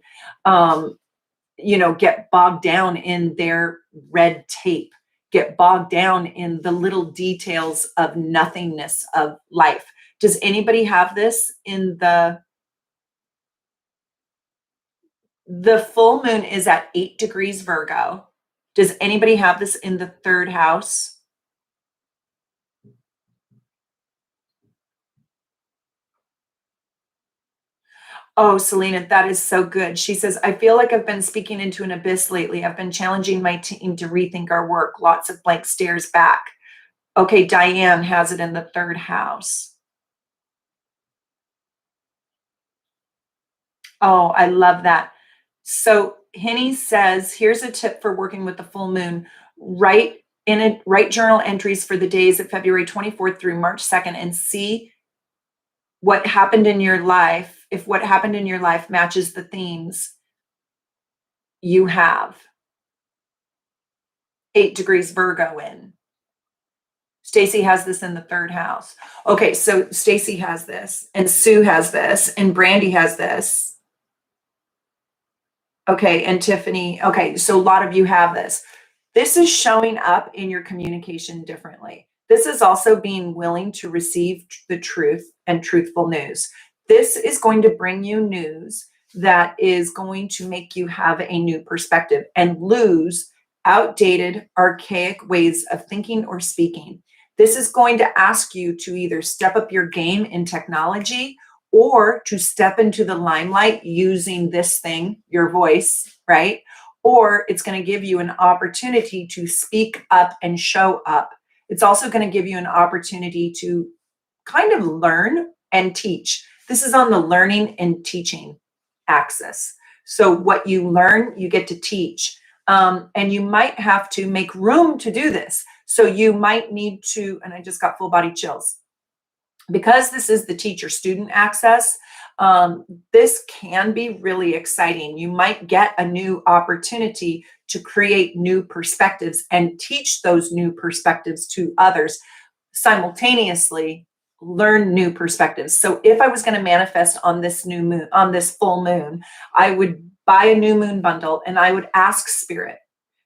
get bogged down in their red tape, get bogged down in the little details of nothingness of life. Does anybody have this in the full moon is at 8 degrees Virgo. Does anybody have this in the third house? Oh, Selena, that is so good. She says, I feel like I've been speaking into an abyss lately. I've been challenging my team to rethink our work. Lots of blank stares back. Okay, Diane has it in the third house. Oh, I love that. So Henny says, here's a tip for working with the full moon. Write journal entries for the days of February 24th through March 2nd and see what happened in your life, if what happened in your life matches the themes you have 8 degrees Virgo in. Stacy has this in the third house. Okay, so Stacy has this, and Sue has this, and Brandy has this. Okay, and Tiffany. Okay, so a lot of you have this. This is showing up in your communication differently. This is also being willing to receive the truth and truthful news. This is going to bring you news that is going to make you have a new perspective and lose outdated, archaic ways of thinking or speaking. This is going to ask you to either step up your game in technology or to step into the limelight using this thing, your voice, right? Or it's going to give you an opportunity to speak up and show up. It's also going to give you an opportunity to kind of learn and teach. This is on the learning and teaching axis. So what you learn, you get to teach. And you might have to make room to do this. So you might need to, and I just got full body chills. Because this is the teacher-student access, this can be really exciting. You might get a new opportunity to create new perspectives and teach those new perspectives to others. Simultaneously, learn new perspectives. So if I was going to manifest on this new moon, on this full moon, I would buy a new moon bundle and I would ask Spirit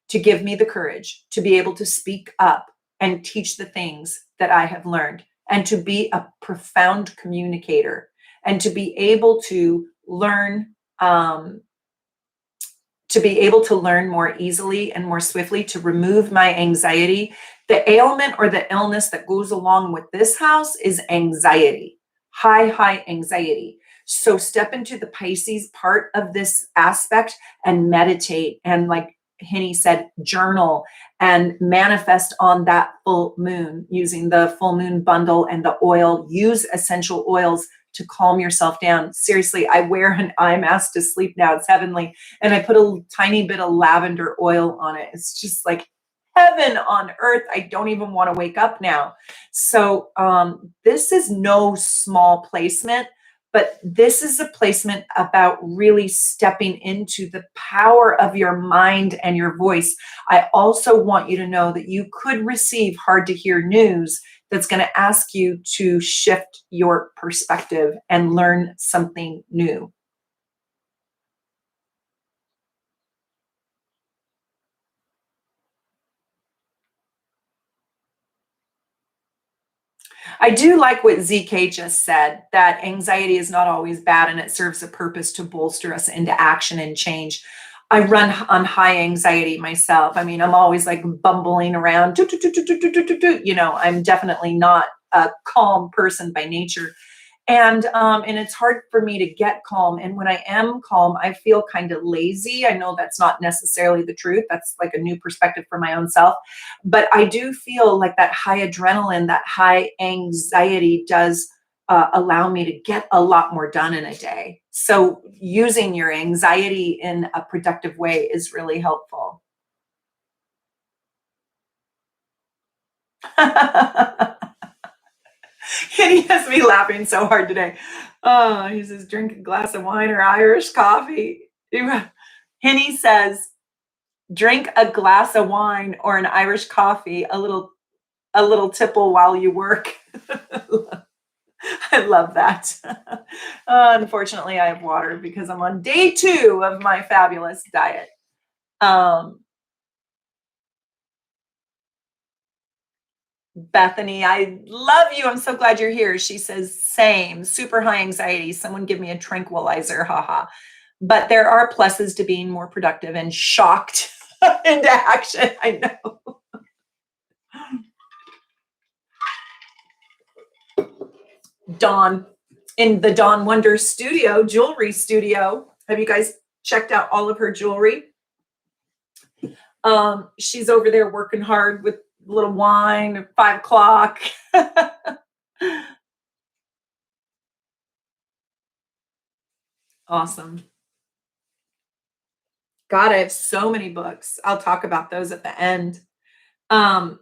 to give me the courage to be able to speak up and teach the things that I have learned, and to be a profound communicator, and to be able to learn more easily and more swiftly, to remove my anxiety. The ailment or the illness that goes along with this house is anxiety, high anxiety. So step into the Pisces part of this aspect and meditate, and like Henny said, journal and manifest on that full moon using the full moon bundle and the oil. Use essential oils to calm yourself down. Seriously, I wear an eye mask to sleep now. It's heavenly. And I put a tiny bit of lavender oil on it. It's just like heaven on earth. I don't even want to wake up now. So this is no small placement, but this is a placement about really stepping into the power of your mind and your voice. I also want you to know that you could receive hard to hear news that's going to ask you to shift your perspective and learn something new. I do like what ZK just said, that anxiety is not always bad and it serves a purpose to bolster us into action and change. I run on high anxiety myself. I mean, I'm always like bumbling around. I'm definitely not a calm person by nature. And it's hard for me to get calm. And when I am calm, I feel kind of lazy. I know that's not necessarily the truth. That's like a new perspective for my own self. But I do feel like that high adrenaline, that high anxiety does allow me to get a lot more done in a day. So using your anxiety in a productive way is really helpful. He has me laughing so hard today. Oh, he says, drink a glass of wine or Irish coffee. Henny says, drink a glass of wine or an Irish coffee, a little tipple while you work. I love that. Unfortunately, I have water because I'm on day 2 of my fabulous diet. Um, Bethany, I love you. I'm so glad you're here. She says, same, super high anxiety. Someone give me a tranquilizer. Haha. But there are pluses to being more productive and shocked into action. I know. Dawn in the Dawn Wonder studio, jewelry studio. Have you guys checked out all of her jewelry? She's over there working hard with a little wine at 5 o'clock. Awesome. God, I have so many books. I'll talk about those at the end. Um,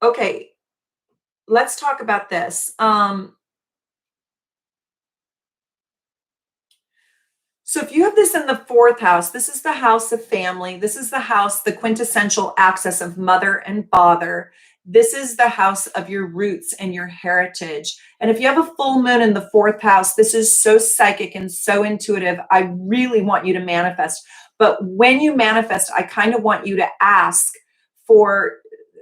okay, let's talk about this. So if you have this in the fourth house, this is the house of family. This is the house, the quintessential axis of mother and father. This is the house of your roots and your heritage. And if you have a full moon in the fourth house, this is so psychic and so intuitive. I really want you to manifest. But when you manifest, I kind of want you to ask for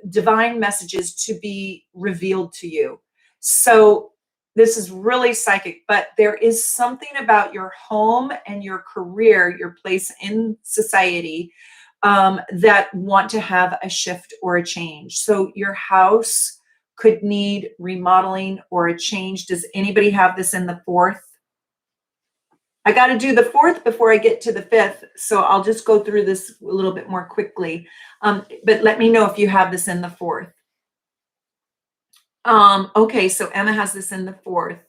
divine messages to be revealed to you. So this is really psychic, but there is something about your home and your career, your place in society, that want to have a shift or a change. So your house could need remodeling or a change. Does anybody have this in the fourth? I got to do the fourth before I get to the fifth. So I'll just go through this a little bit more quickly. But let me know if you have this in the fourth. Okay, so Emma has this in the fourth.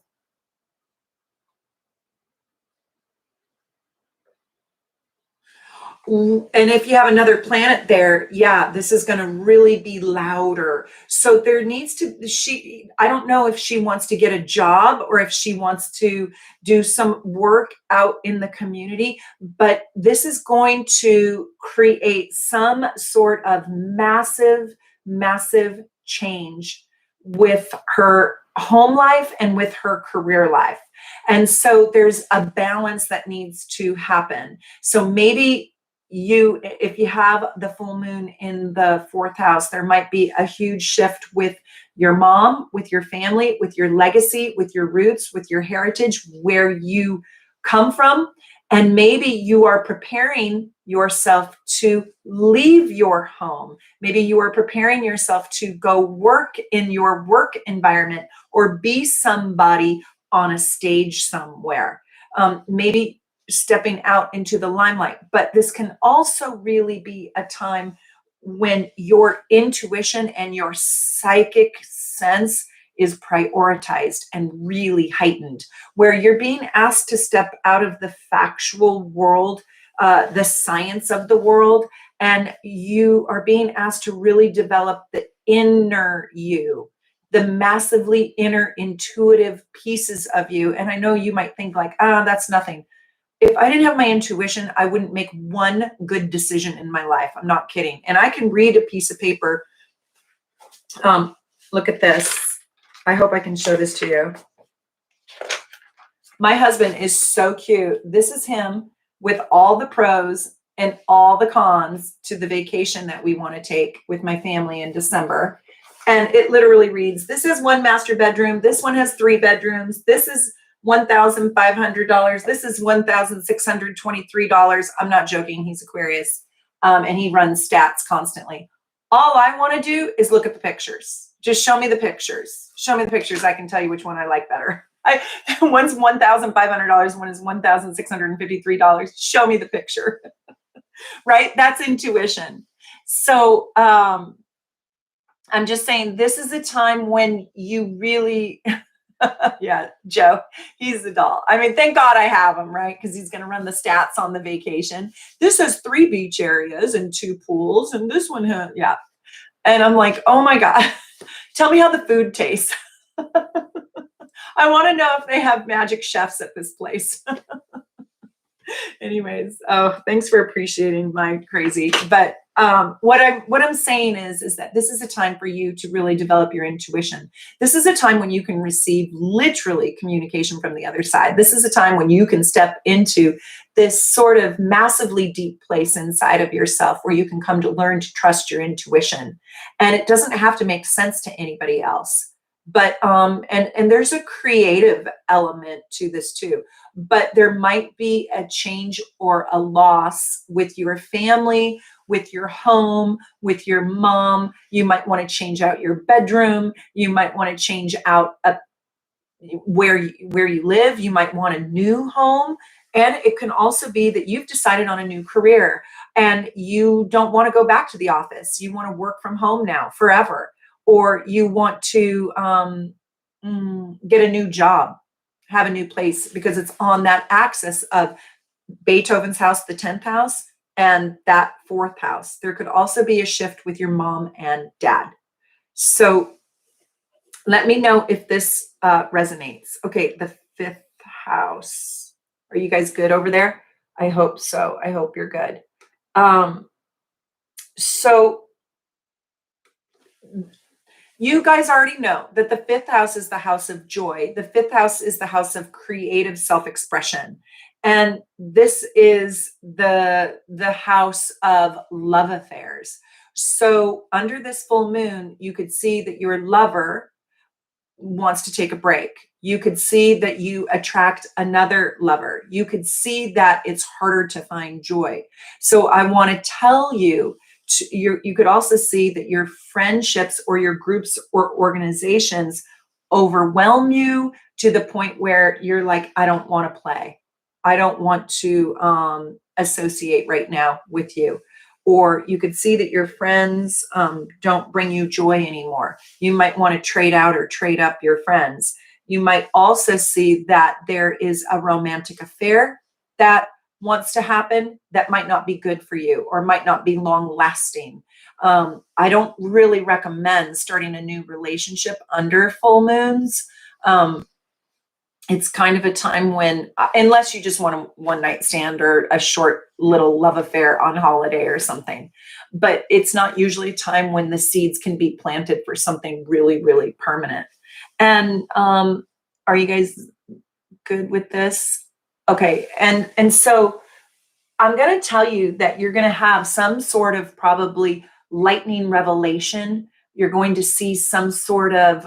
And if you have another planet there, yeah, this is going to really be louder. So there needs to, I don't know if she wants to get a job or if she wants to do some work out in the community, but this is going to create some sort of massive, massive change with her home life and with her career life. And so there's a balance that needs to happen. So maybe if you have the full moon in the fourth house, there might be a huge shift with your mom, with your family, with your legacy, with your roots, with your heritage, where you come from. And maybe you are preparing yourself to leave your home. Maybe you are preparing yourself to go work in your work environment or be somebody on a stage somewhere. Maybe stepping out into the limelight. But this can also really be a time when your intuition and your psychic sense is prioritized and really heightened, where you're being asked to step out of the factual world, the science of the world, and you are being asked to really develop the inner you, the massively inner intuitive pieces of you. And I know you might think like, that's nothing. If I didn't have my intuition, I wouldn't make one good decision in my life. I'm not kidding. And I can read a piece of paper. Look at this. I hope I can show this to you. My husband is so cute. This is him with all the pros and all the cons to the vacation that we want to take with my family in December. And it literally reads, this is one master bedroom. This one has 3 bedrooms. This is $1,500. This is $1,623. I'm not joking. He's Aquarius. And he runs stats constantly. All I want to do is look at the pictures. Just show me the pictures. Show me the pictures. I can tell you which one I like better. One's $1,500. One is $1,653. Show me the picture. Right? That's intuition. So I'm just saying this is a time when you really... Yeah, Joe, he's the doll. I mean, thank God I have him, right? Because he's going to run the stats on the vacation. This has 3 beach areas and 2 pools, and this one has, yeah. And I'm like, oh my God, tell me how the food tastes. I want to know if they have magic chefs at this place. Anyways, oh, thanks for appreciating my crazy. But what I'm saying is that this is a time for you to really develop your intuition. This is a time when you can receive literally communication from the other side. This is a time when you can step into this sort of massively deep place inside of yourself where you can come to learn to trust your intuition. And it doesn't have to make sense to anybody else. But and there's a creative element to this too. But there might be a change or a loss with your family, with your home, with your mom. You might want to change out your bedroom. You might want to change out where you live. You might want a new home. And it can also be that you've decided on a new career and you don't want to go back to the office. You want to work from home now forever, or you want to get a new job, have a new place, because it's on that axis of Beethoven's house, the 10th house, and that fourth house. There could also be a shift with your mom and dad. So let me know if this resonates. Okay, the fifth house. Are you guys good over there? I hope so. I hope you're good. So you guys already know that the fifth house is the house of joy. The fifth house is the house of creative self-expression. And this is the house of love affairs. So under this full moon, you could see that your lover wants to take a break. You could see that you attract another lover. You could see that it's harder to find joy. So I want to tell you, you could also see that your friendships or your groups or organizations overwhelm you to the point where you're like, I don't want to play. I don't want to associate right now with you. Or you could see that your friends don't bring you joy anymore. You might want to trade out or trade up your friends. You might also see that there is a romantic affair that wants to happen that might not be good for you or might not be long lasting. I don't really recommend starting a new relationship under full moons. It's kind of a time when, unless you just want a one night stand or a short little love affair on holiday or something, but it's not usually a time when the seeds can be planted for something really, really permanent. And are you guys good with this? Okay. And so I'm going to tell you that you're going to have some sort of probably lightning revelation. You're going to see some sort of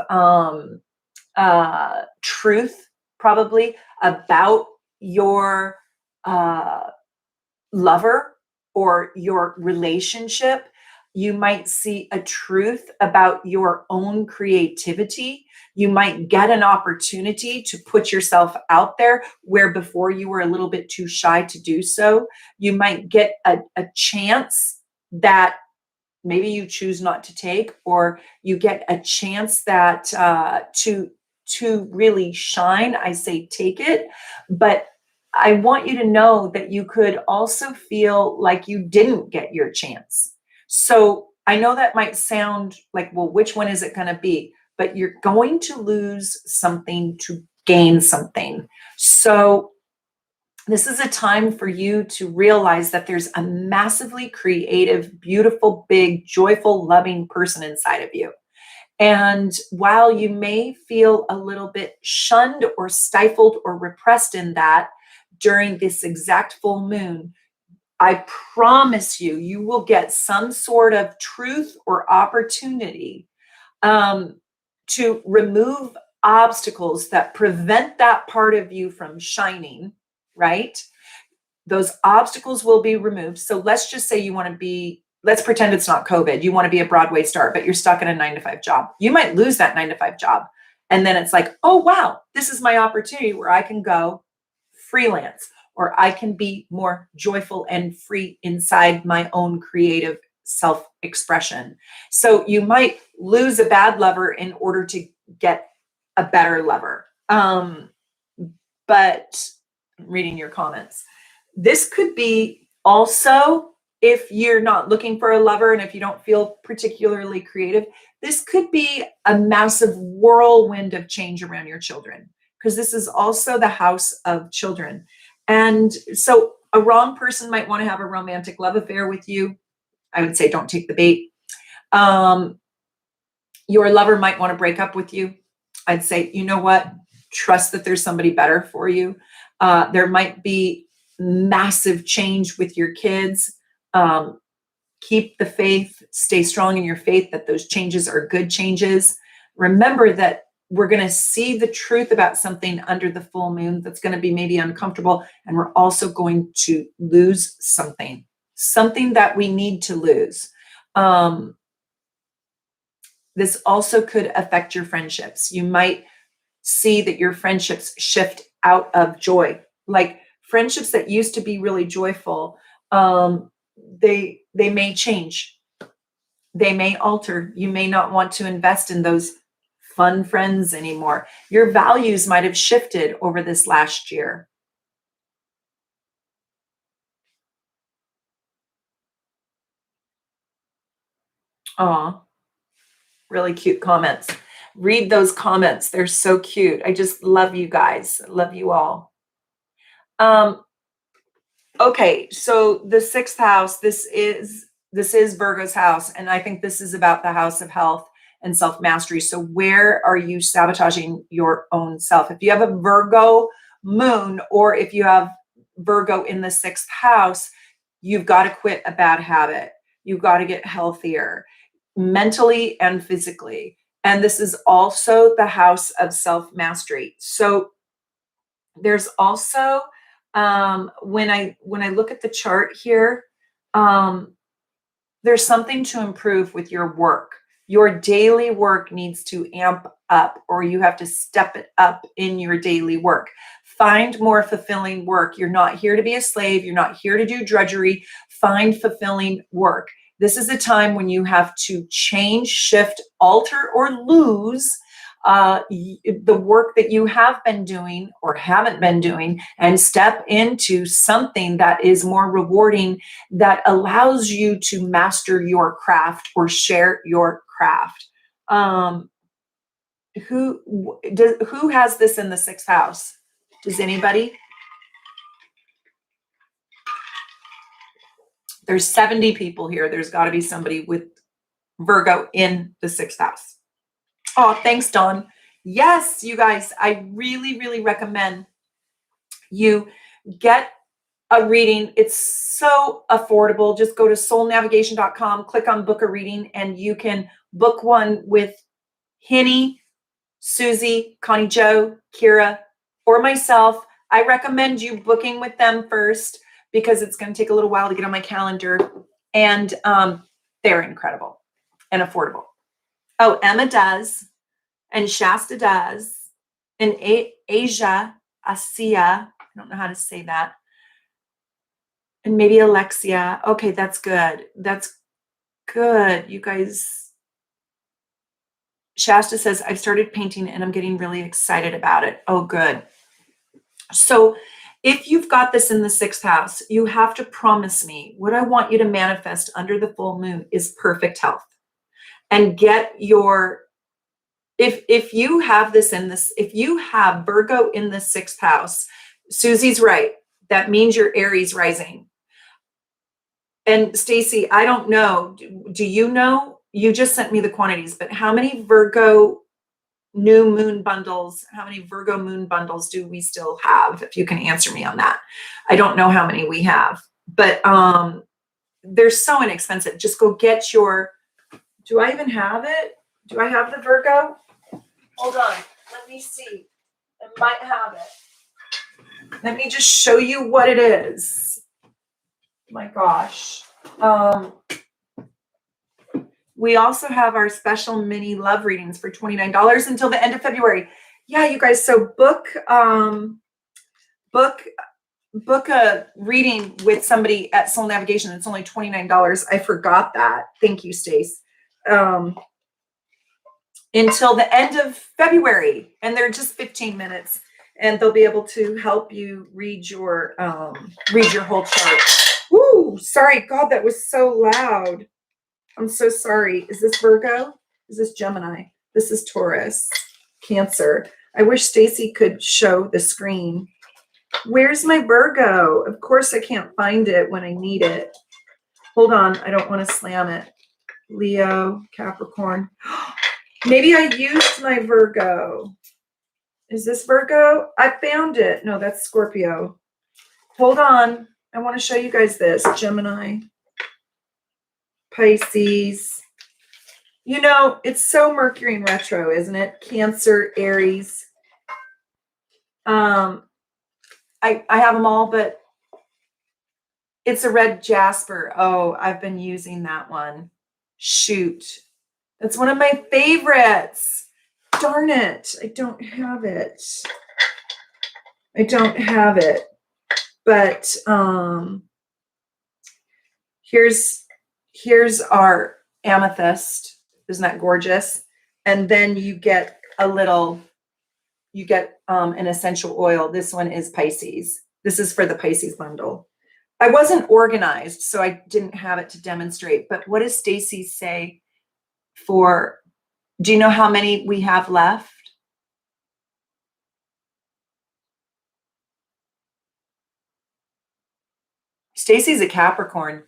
truth probably about your lover or your relationship. You might see a truth about your own creativity. You might get an opportunity to put yourself out there where before you were a little bit too shy to do so. You might get a chance that maybe you choose not to take, or you get a chance that to really shine. I say take it, but I want you to know that you could also feel like you didn't get your chance. So I know that might sound like, well, which one is it going to be? But you're going to lose something to gain something. So this is a time for you to realize that there's a massively creative, beautiful, big, joyful, loving person inside of you. And while you may feel a little bit shunned or stifled or repressed in that during this exact full moon, I promise you, you will get some sort of truth or opportunity to remove obstacles that prevent that part of you from shining, right? Those obstacles will be removed. So let's just say you want to be, let's pretend it's not COVID. You want to be a Broadway star, but you're stuck in a 9-to-5 job. You might lose that 9-to-5 job. And then it's like, oh, wow, this is my opportunity where I can go freelance, or I can be more joyful and free inside my own creative self-expression. So you might lose a bad lover in order to get a better lover. But reading your comments, this could be also, if you're not looking for a lover and if you don't feel particularly creative, this could be a massive whirlwind of change around your children, because this is also the house of children. And so a wrong person might want to have a romantic love affair with you. I would say don't take the bait. Your lover might want to break up with you. I'd say, you know what? Trust that there's somebody better for you. There might be massive change with your kids. Keep the faith, stay strong in your faith that those changes are good changes. Remember that we're going to see the truth about something under the full moon that's going to be maybe uncomfortable. And we're also going to lose something that we need to lose. This also could affect your friendships. You might see that your friendships shift out of joy. Like friendships that used to be really joyful, they may change. They may alter. You may not want to invest in those fun friends anymore. Your values might have shifted over this last year. Aw, really cute comments. Read those comments. They're so cute. I just love you guys. Love you all. Okay, so the sixth house, this is Virgo's house, and I think this is about the house of health and self-mastery. So where are you sabotaging your own self? If you have a Virgo moon, or if you have Virgo in the sixth house, you've got to quit a bad habit. You've got to get healthier mentally and physically. And this is also the house of self-mastery. So there's also, when I look at the chart here, there's something to improve with your work. Your daily work needs to amp up, or you have to step it up in your daily work. Find more fulfilling work. You're not here to be a slave. You're not here to do drudgery. Find fulfilling work. This is a time when you have to change, shift, alter, or lose the work that you have been doing or haven't been doing, and step into something that is more rewarding, that allows you to master your craft or share your craft. Who has this in the sixth house? Does anybody? There's 70 people here. There's got to be somebody with Virgo in the sixth house. Oh, thanks, Dawn. Yes, you guys, I really, really recommend you get a reading. It's so affordable. Just go to soulnavigation.com, click on book a reading, and you can book one with Henny, Susie, Connie Jo, Kira, or myself. I recommend you booking with them first, because it's going to take a little while to get on my calendar, and they're incredible and affordable. Oh, Emma does, and Shasta does, and Asia, I don't know how to say that, and maybe Alexia. Okay, that's good. That's good, you guys. Shasta says, I've started painting and I'm getting really excited about it. Oh, good. So if you've got this in the sixth house, you have to promise me, what I want you to manifest under the full moon is perfect health. And get your, if you have this in this, if you have Virgo in the sixth house, Susie's right. That means you're Aries rising. And Stacy, I don't know. Do you know? You just sent me the quantities, but how many Virgo new moon bundles, how many Virgo moon bundles do we still have? If you can answer me on that. I don't know how many we have, but they're so inexpensive. Just go get your, do I even have it? Do I have the Virgo? Hold on, let me see. I might have it. Let me just show you what it is. My gosh. We also have our special mini love readings for $29 until the end of February. Yeah, you guys, so book a reading with somebody at Soul Navigation. It's only $29. I forgot that. Thank you, Stace. Until the end of February, and they're just 15 minutes, and they'll be able to help you read your whole chart. Woo! Sorry, God, that was so loud. I'm so sorry. Is this Virgo? Is this Gemini? This is Taurus, Cancer. I wish Stacy could show the screen. Where's my Virgo? Of course I can't find it when I need it. Hold on. I don't want to slam it. Leo, Capricorn. Maybe I used my Virgo. Is this Virgo? I found it. No, that's Scorpio. hold on. I want to show you guys this. Gemini, Pisces. You know, it's so Mercury in retro, isn't it? Cancer, Aries. I have them all, but it's a red jasper. Oh, I've been using that one. Shoot. That's one of my favorites. Darn it. I don't have it. I don't have it. But here's our amethyst. Isn't that gorgeous? And then you get an essential oil. This one is Pisces. This is for the Pisces bundle. I wasn't organized, so I didn't have it to demonstrate. But what does Stacy say for, do you know how many we have left? Stacy's a Capricorn.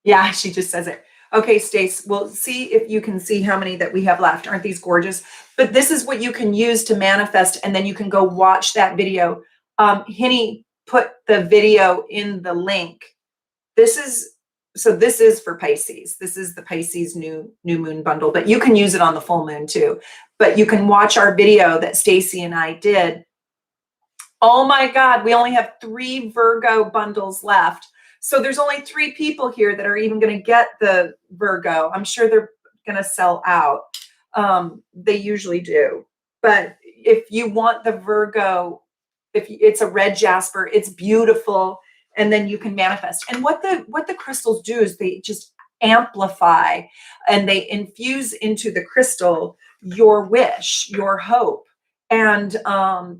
Yeah, she just says it. Okay, Stace, we'll see if you can see how many that we have left. Aren't these gorgeous? But this is what you can use to manifest, and then you can go watch that video. Henny put the video in the link. This is for Pisces. This is the Pisces new moon bundle, but you can use it on the full moon too. But you can watch our video that Stacy and I did. Oh my God, we only have 3 Virgo bundles left. So there's only 3 people here that are even going to get the Virgo. I'm sure they're going to sell out. They usually do. But if you want the Virgo, it's a red jasper, it's beautiful, and then you can manifest. And what the crystals do is they just amplify and they infuse into the crystal your wish, your hope. And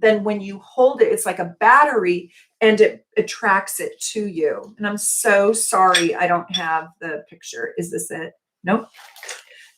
then when you hold it, it's like a battery and it attracts it to you. And I'm so sorry I don't have the picture. Is this it? Nope.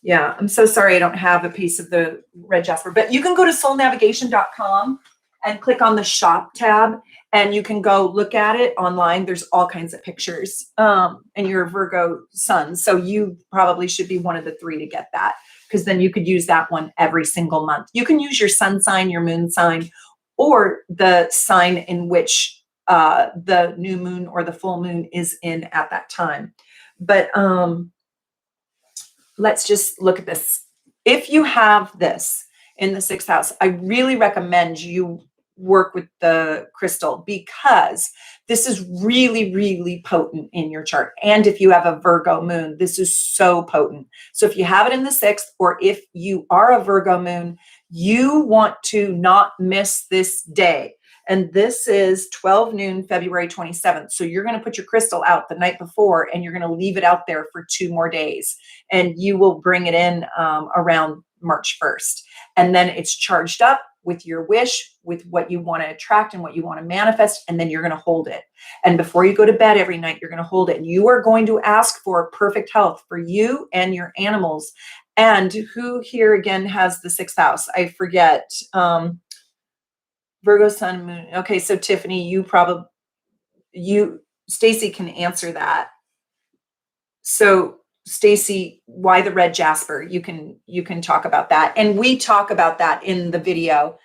Yeah, I'm so sorry I don't have a piece of the red jasper. But you can go to soulnavigation.com and click on the shop tab and you can go look at it online. There's all kinds of pictures. And you're a Virgo sun. So you probably should be one of the 3 to get that, because then you could use that one every single month. You can use your sun sign, your moon sign, or the sign in which the new moon or the full moon is in at that time. But let's just look at this. If you have this in the 6th house, I really recommend you work with the crystal, because this is really, really potent in your chart. And if you have a Virgo moon, this is so potent. So if you have it in the 6th, or if you are a Virgo moon, you want to not miss this day. And this is 12 noon, February 27th. So you're going to put your crystal out the night before and you're going to leave it out there for 2 more days. And you will bring it in around March 1st. And then it's charged up with your wish, with what you want to attract and what you want to manifest. And then you're going to hold it. And before you go to bed every night, you're going to hold it. And you are going to ask for perfect health for you and your animals. And who here again has the 6th house? I forget. Virgo, sun, moon. Okay, so Tiffany, Stacy can answer that. So Stacy, why the red jasper? You can talk about that. And we talk about that in the video.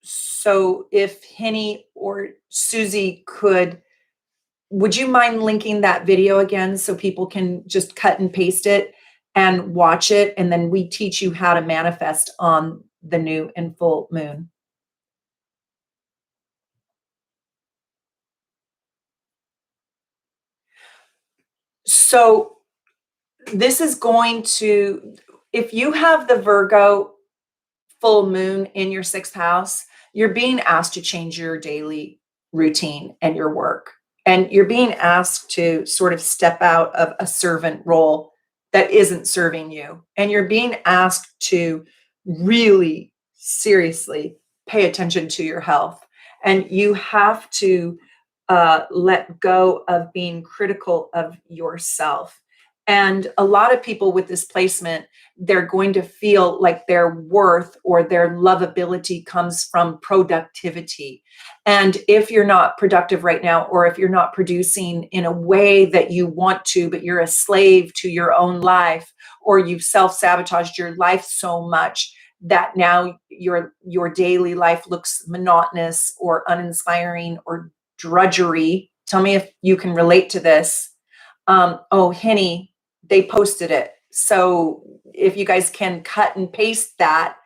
So if Henny or Susie would you mind linking that video again so people can just cut and paste it and watch it? And then we teach you how to manifest on the new and full moon. So this is going to, if you have the Virgo full moon in your 6th house, you're being asked to change your daily routine and your work. And you're being asked to sort of step out of a servant role that isn't serving you. And you're being asked to really seriously pay attention to your health. And you have to let go of being critical of yourself. And a lot of people with this placement, they're going to feel like their worth or their lovability comes from productivity. And if you're not productive right now, or if you're not producing in a way that you want to, but you're a slave to your own life, or you've self-sabotaged your life so much that now your daily life looks monotonous or uninspiring or drudgery. Tell me if you can relate to this. Oh, Henny, they posted it. So if you guys can cut and paste that,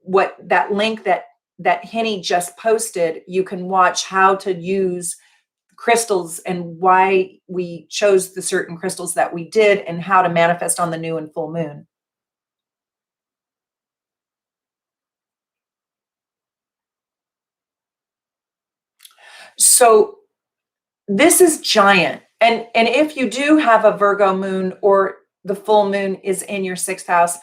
what that link that Henny just posted, you can watch how to use crystals and why we chose the certain crystals that we did and how to manifest on the new and full moon. So this is giant. And if you do have a Virgo moon or the full moon is in your sixth house,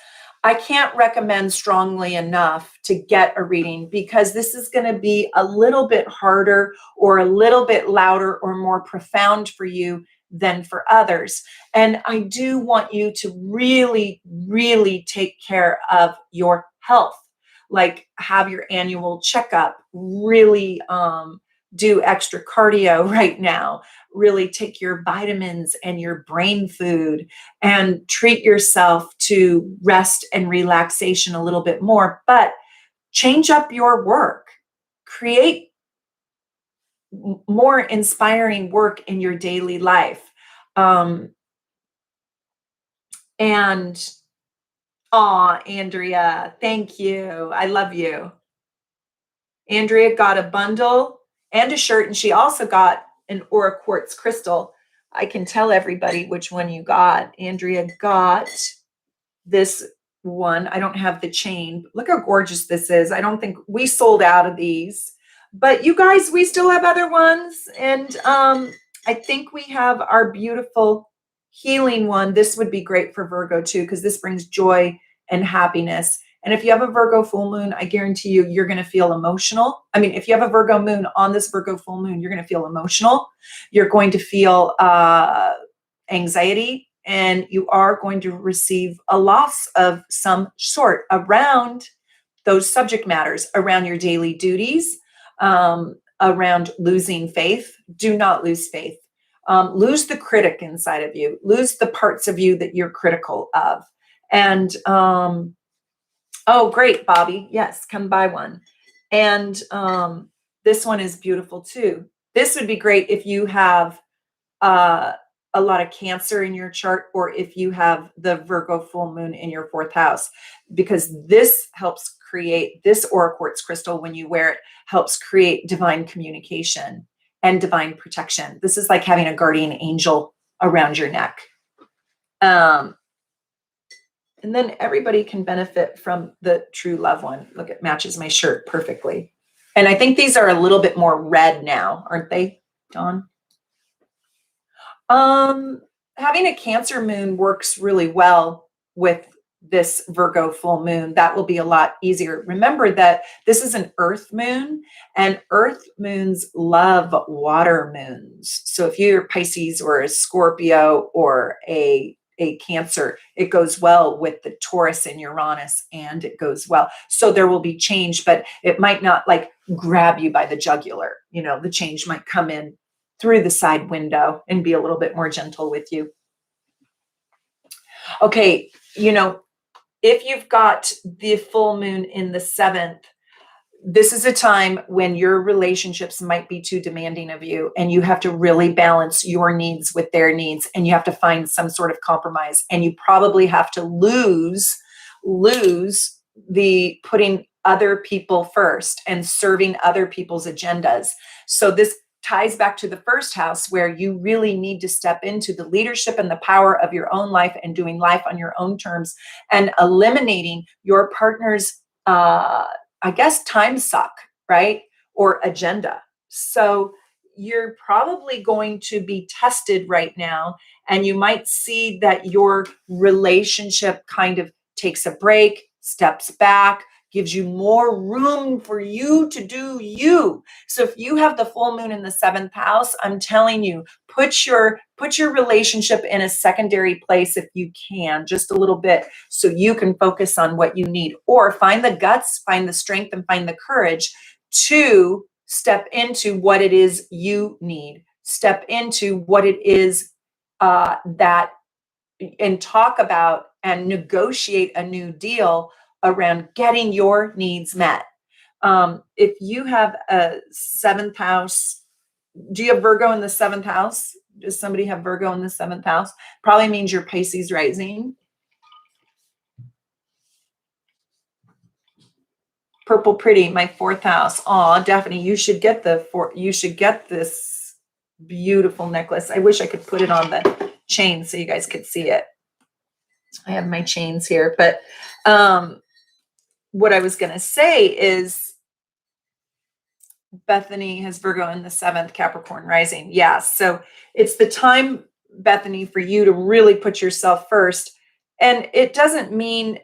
I can't recommend strongly enough to get a reading because this is going to be a little bit harder or a little bit louder or more profound for you than for others. And I do want you to really, really take care of your health. Like have your annual checkup, really do extra cardio right now, really take your vitamins and your brain food and treat yourself to rest and relaxation a little bit more, but change up your work. Create more inspiring work in your daily life. Um, and, aw, Andrea, thank you. I love you. Andrea got a bundle and a shirt, and she also got an Aura quartz crystal. I can tell everybody which one you got. Andrea got this one. I don't have the chain. Look how gorgeous this is. I don't think we sold out of these, but you guys, we still have other ones. And I think we have our beautiful healing one. This would be great for Virgo too, because this brings joy and happiness. And if you have a Virgo full moon, I guarantee you, you're going to feel emotional. I mean, if you have a Virgo moon on this Virgo full moon, you're going to feel emotional. You're going to feel anxiety, and you are going to receive a loss of some sort around those subject matters, around your daily duties, around losing faith. Do not lose faith. Lose the critic inside of you. Lose the parts of you that you're critical of. And oh, great, Bobby. Yes, come buy one. And this one is beautiful too. This would be great if you have uh, a lot of Cancer in your chart, or if you have the Virgo full moon in your fourth house, because this helps create this Aura quartz crystal. When you wear it, helps create divine communication and divine protection. This is like having a guardian angel around your neck. And then everybody can benefit from the true love one. Look, it matches my shirt perfectly. And I think these are a little bit more red now, aren't they, Dawn? Having a Cancer moon works really well with this Virgo full moon. That will be a lot easier. Remember that this is an earth moon, and earth moons love water moons. So if you're Pisces or a Scorpio or a Cancer, it goes well with the Taurus and Uranus, and it goes well. So there will be change, but it might not like grab you by the jugular. You know, the change might come in through the side window and be a little bit more gentle with you. Okay, you know, if you've got the full moon in the seventh, this is a time when your relationships might be too demanding of you, and you have to really balance your needs with their needs, and you have to find some sort of compromise, and you probably have to lose the putting other people first and serving other people's agendas. So this ties back to the first house, where you really need to step into the leadership and the power of your own life and doing life on your own terms and eliminating your partner's I guess time suck, right? Or agenda. So you're probably going to be tested right now, and you might see that your relationship kind of takes a break, steps back, gives you more room for you to do you. So if you have the full moon in the seventh house, I'm telling you, put your relationship in a secondary place if you can, just a little bit, so you can focus on what you need, or find the guts, find the strength, and find the courage to step into what it is you need. Step into what it is that and talk about and negotiate a new deal around getting your needs met. If you have a seventh house, do you have Virgo in the seventh house? Does somebody have Virgo in the seventh house? Probably means you're Pisces rising. Purple Pretty, my fourth house. Aw, Daphne, you should get this beautiful necklace. I wish I could put it on the chain so you guys could see it. I have my chains here, but what I was going to say is Bethany has Virgo in the seventh, Capricorn rising. Yeah, so it's the time, Bethany, for you to really put yourself first. And it doesn't mean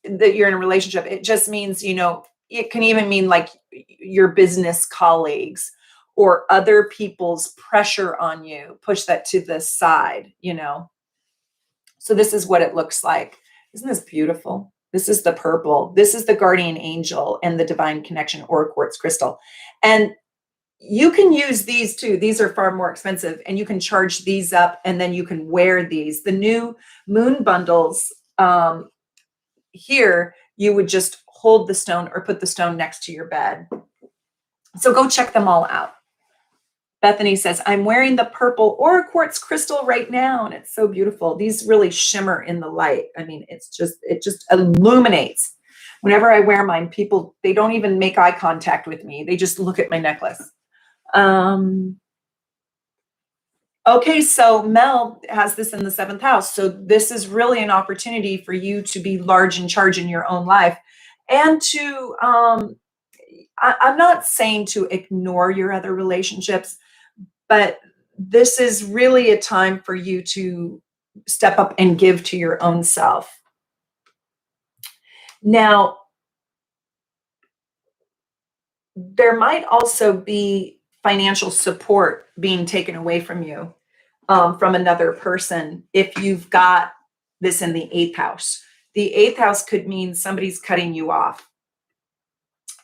that you're in a relationship. It just means, it can even mean like your business colleagues or other people's pressure on you. Push that to the side, So this is what it looks like. Isn't this beautiful? This is the purple. This is the guardian angel and the divine connection or quartz crystal. And you can use these too. These are far more expensive and you can charge these up and then you can wear these. The new moon bundles, here, you would just hold the stone or put the stone next to your bed. So go check them all out. Bethany says, I'm wearing the purple or quartz crystal right now. And it's so beautiful. These really shimmer in the light. I mean, it just illuminates. Whenever I wear mine, people, they don't even make eye contact with me. They just look at my necklace. Okay, so Mel has this in the seventh house. So this is really an opportunity for you to be large in charge in your own life and to, I'm not saying to ignore your other relationships, but this is really a time for you to step up and give to your own self. Now, there might also be financial support being taken away from you from another person if you've got this in the eighth house. The eighth house could mean somebody's cutting you off.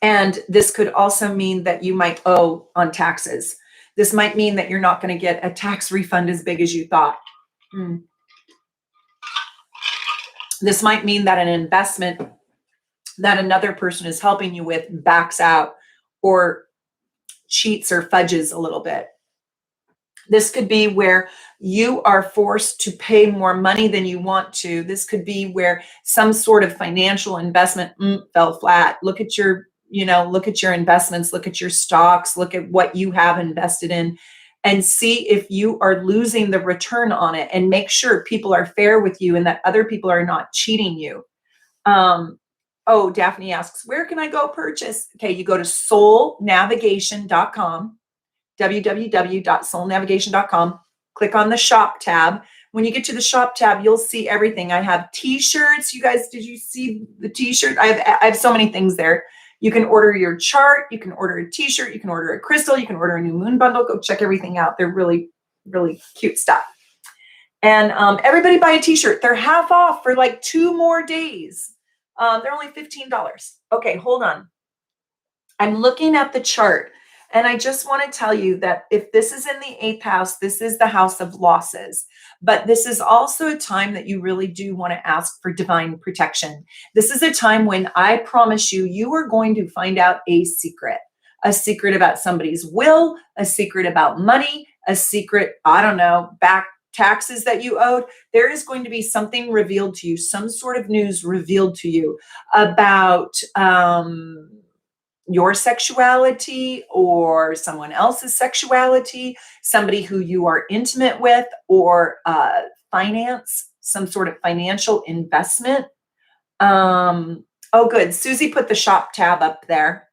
And this could also mean that you might owe on taxes. This might mean that you're not going to get a tax refund as big as you thought. This might mean that an investment that another person is helping you with backs out or cheats or fudges a little bit. This could be where you are forced to pay more money than you want to. This could be where some sort of financial investment fell flat. Look at your investments, look at your stocks, look at what you have invested in and see if you are losing the return on it and make sure people are fair with you and that other people are not cheating you. Daphne asks, where can I go purchase? Okay, you go to soulnavigation.com, www.soulnavigation.com, click on the shop tab. When you get to the shop tab, you'll see everything. I have t-shirts. You guys, did you see the t-shirt? I have so many things there. You can order your chart. You can order a t-shirt. You can order a crystal. You can order a new moon bundle. Go check everything out. They're really, really cute stuff. And everybody buy a t-shirt. They're half off for like 2 more days. They're only $15. Okay, hold on. I'm looking at the chart. And I just want to tell you that if this is in the eighth house, this is the house of losses. But this is also a time that you really do want to ask for divine protection. This is a time when I promise you, you are going to find out a secret about somebody's will, a secret about money, a secret, I don't know, back taxes that you owed. There is going to be something revealed to you, some sort of news revealed to you about, your sexuality or someone else's sexuality, somebody who you are intimate with, or finance, some sort of financial investment. Good. Susie put the shop tab up there.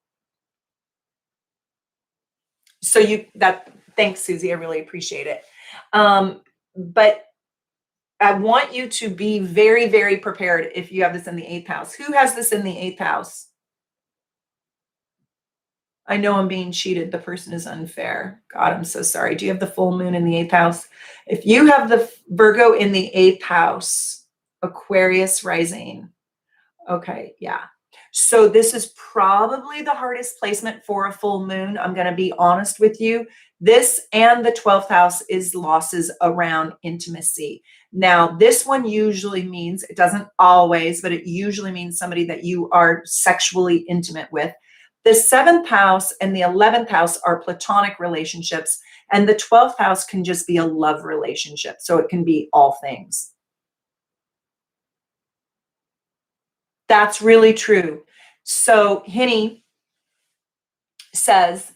So thanks, Susie. I really appreciate it. But I want you to be very, very prepared if you have this in the eighth house. Who has this in the eighth house? I know I'm being cheated. The person is unfair. God, I'm so sorry. Do you have the full moon in the eighth house? If you have the Virgo in the eighth house, Aquarius rising. Okay, yeah. So this is probably the hardest placement for a full moon. I'm going to be honest with you. This and the 12th house is losses around intimacy. Now, this one usually means, it doesn't always, but it usually means somebody that you are sexually intimate with. The 7th house and the 11th house are platonic relationships, and the 12th house can just be a love relationship. So it can be all things. That's really true. So Hinny says,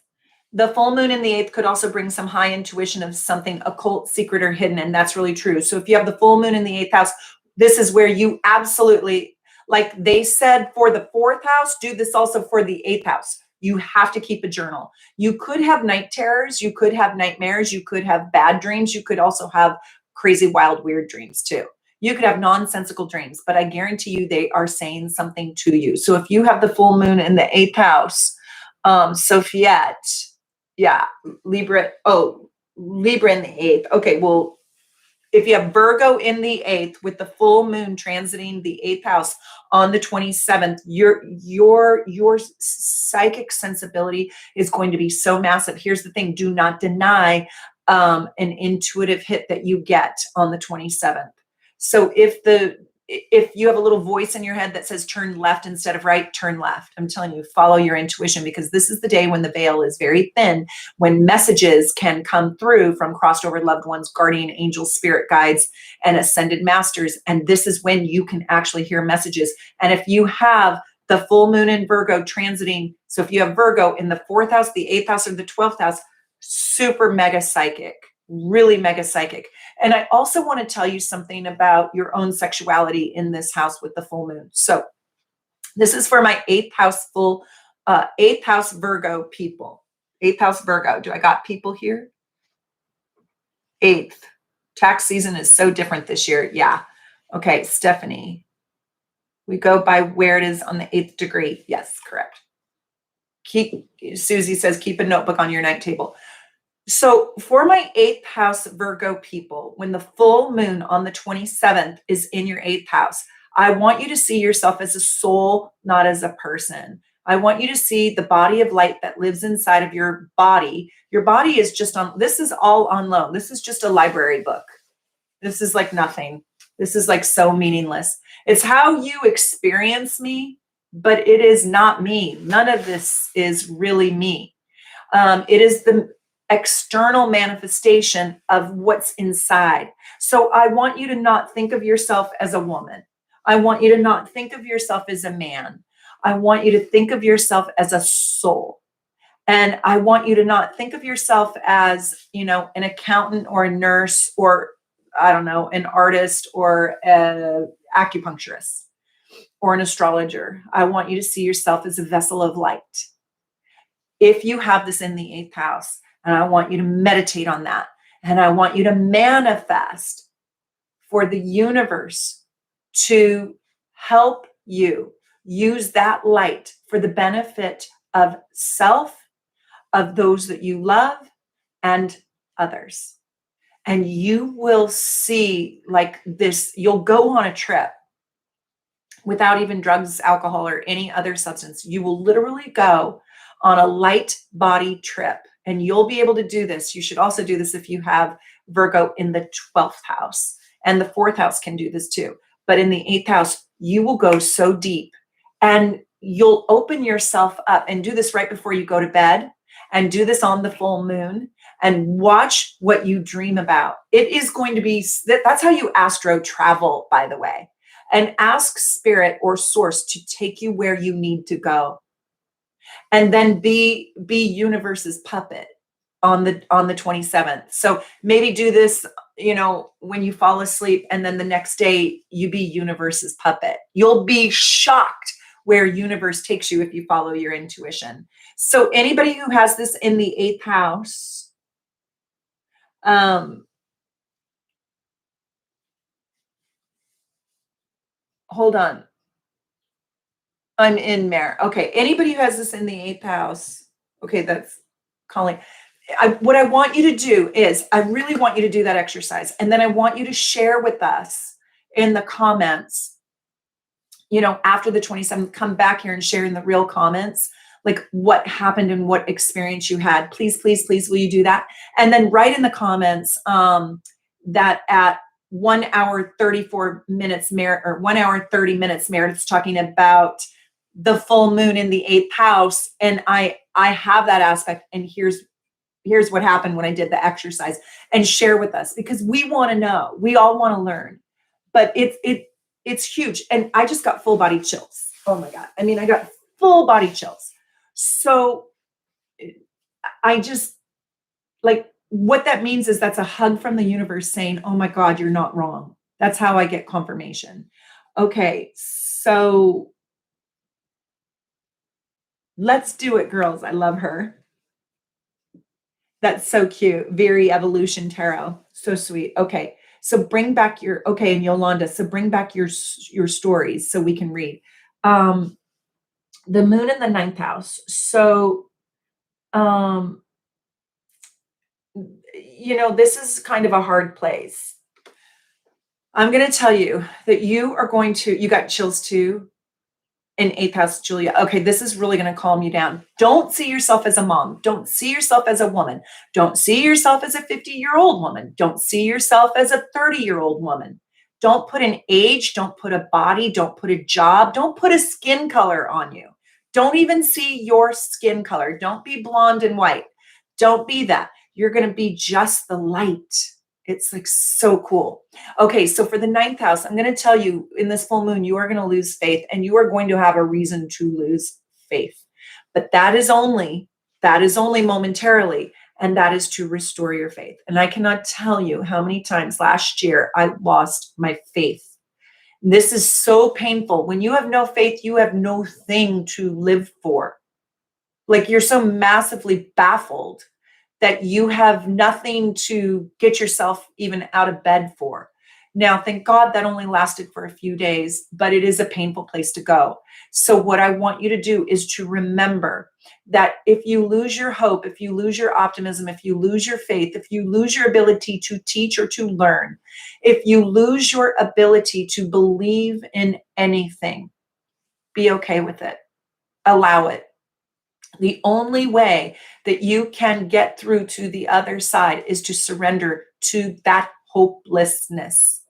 the full moon in the 8th could also bring some high intuition of something occult, secret, or hidden. And that's really true. So if you have the full moon in the 8th house, this is where you absolutely, like they said for the 4th house, do this also for the 8th house. You have to keep a journal. You could have night terrors. You could have nightmares. You could have bad dreams. You could also have crazy, wild, weird dreams too. You could have nonsensical dreams, but I guarantee you they are saying something to you. So if you have the full moon in the 8th house, Sofiette, yeah, Libra. Oh, Libra in the 8th. Okay, well, if you have Virgo in the 8th with the full moon transiting the 8th house on the 27th, your psychic sensibility is going to be so massive. Here's the thing: do not deny an intuitive hit that you get on the 27th. So if you have a little voice in your head that says turn left instead of right, turn left. I'm telling you, follow your intuition, because this is the day when the veil is very thin, when messages can come through from crossed over loved ones, guardian angels, spirit guides, and ascended masters. And this is when you can actually hear messages. And if you have the full moon in Virgo transiting, so if you have Virgo in the 4th house, the 8th house, or the 12th house, super mega psychic, really mega psychic. And I also want to tell you something about your own sexuality in this house with the full moon. So this is for my 8th house 8th house Virgo people. 8th house Virgo. Do I got people here? 8th. Tax season is so different this year. Yeah. Okay, Stephanie. We go by where it is on the 8th degree. Yes, correct. Susie says, keep a notebook on your night table. So for my 8th house Virgo people, when the full moon on the 27th is in your 8th house, I want you to see yourself as a soul, not as a person. I want you to see the body of light that lives inside of your body. Your body is just on, this is all on loan. This is just a library book. This is like nothing. This is like so meaningless. It's how you experience me, but it is not me. None of this is really me. It is the external manifestation of what's inside. So I want you to not think of yourself as a woman. I want you to not think of yourself as a man. I want you to think of yourself as a soul. And I want you to not think of yourself as, an accountant or a nurse or, I don't know, an artist or an acupuncturist or an astrologer. I want you to see yourself as a vessel of light. If you have this in the 8th house, and I want you to meditate on that, and I want you to manifest for the universe to help you use that light for the benefit of self, of those that you love, and others. And you will see like this, you'll go on a trip without even drugs, alcohol, or any other substance. You will literally go on a light body trip, and you'll be able to do this. You should also do this if you have Virgo in the 12th house, and the 4th house can do this too. But in the 8th house, you will go so deep, and you'll open yourself up, and do this right before you go to bed, and do this on the full moon, and watch what you dream about. It is going to be, that's how you astro travel, by the way, and ask spirit or source to take you where you need to go. And then be universe's puppet on the 27th. So maybe do this, when you fall asleep, and then the next day you be universe's puppet. You'll be shocked where universe takes you if you follow your intuition. So anybody who has this in the 8th house, hold on. I'm in Mare. Okay. Anybody who has this in the 8th house. Okay. That's calling. What I want you to do is, I really want you to do that exercise. And then I want you to share with us in the comments after the 27th, come back here and share in the real comments, like what happened and what experience you had. Please, please, please, will you do that? And then write in the comments that at 1 hour 34 minutes, or 1 hour 30 minutes, Meredith's talking about the full moon in the 8th house. And I have that aspect. And here's what happened when I did the exercise, and share with us, because we want to know. We all want to learn. But it's huge. And I just got full body chills. Oh my God. I mean, I got full body chills. So I just, like, what that means is that's a hug from the universe saying, oh my God, you're not wrong. That's how I get confirmation. Okay. So let's do it, girls. I love her. That's so cute. Very evolution tarot. So sweet. Okay. So bring back and Yolanda, so bring back your stories so we can read. The moon in the 9th house. So, this is kind of a hard place. I'm going to tell you that you got chills too. In 8th house, Julia. Okay, this is really going to calm you down. Don't see yourself as a mom. Don't see yourself as a woman. Don't see yourself as a 50-year-old woman. Don't see yourself as a 30-year-old woman. Don't put an age. Don't put a body. Don't put a job. Don't put a skin color on you. Don't even see your skin color. Don't be blonde and white. Don't be that. You're going to be just the light. It's like so cool. Okay, so for the 9th house, I'm going to tell you, in this full moon, you are going to lose faith, and you are going to have a reason to lose faith. But that is only momentarily, and that is to restore your faith. And I cannot tell you how many times last year I lost my faith. This is so painful. When you have no faith, you have no thing to live for. Like, you're so massively baffled that you have nothing to get yourself even out of bed for. Now, thank God that only lasted for a few days, but it is a painful place to go. So what I want you to do is to remember that if you lose your hope, if you lose your optimism, if you lose your faith, if you lose your ability to teach or to learn, if you lose your ability to believe in anything, be okay with it. Allow it. The only way that you can get through to the other side is to surrender to that hopelessness.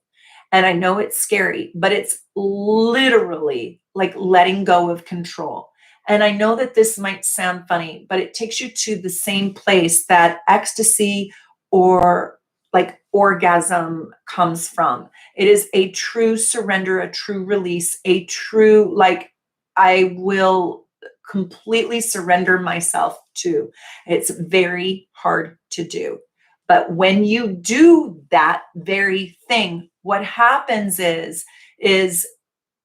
And I know it's scary, but it's literally like letting go of control. And I know that this might sound funny, but it takes you to the same place that ecstasy or like orgasm comes from. It is a true surrender, a true release, a true, like, I will completely surrender myself to. It's very hard to do. But when you do that very thing, what happens is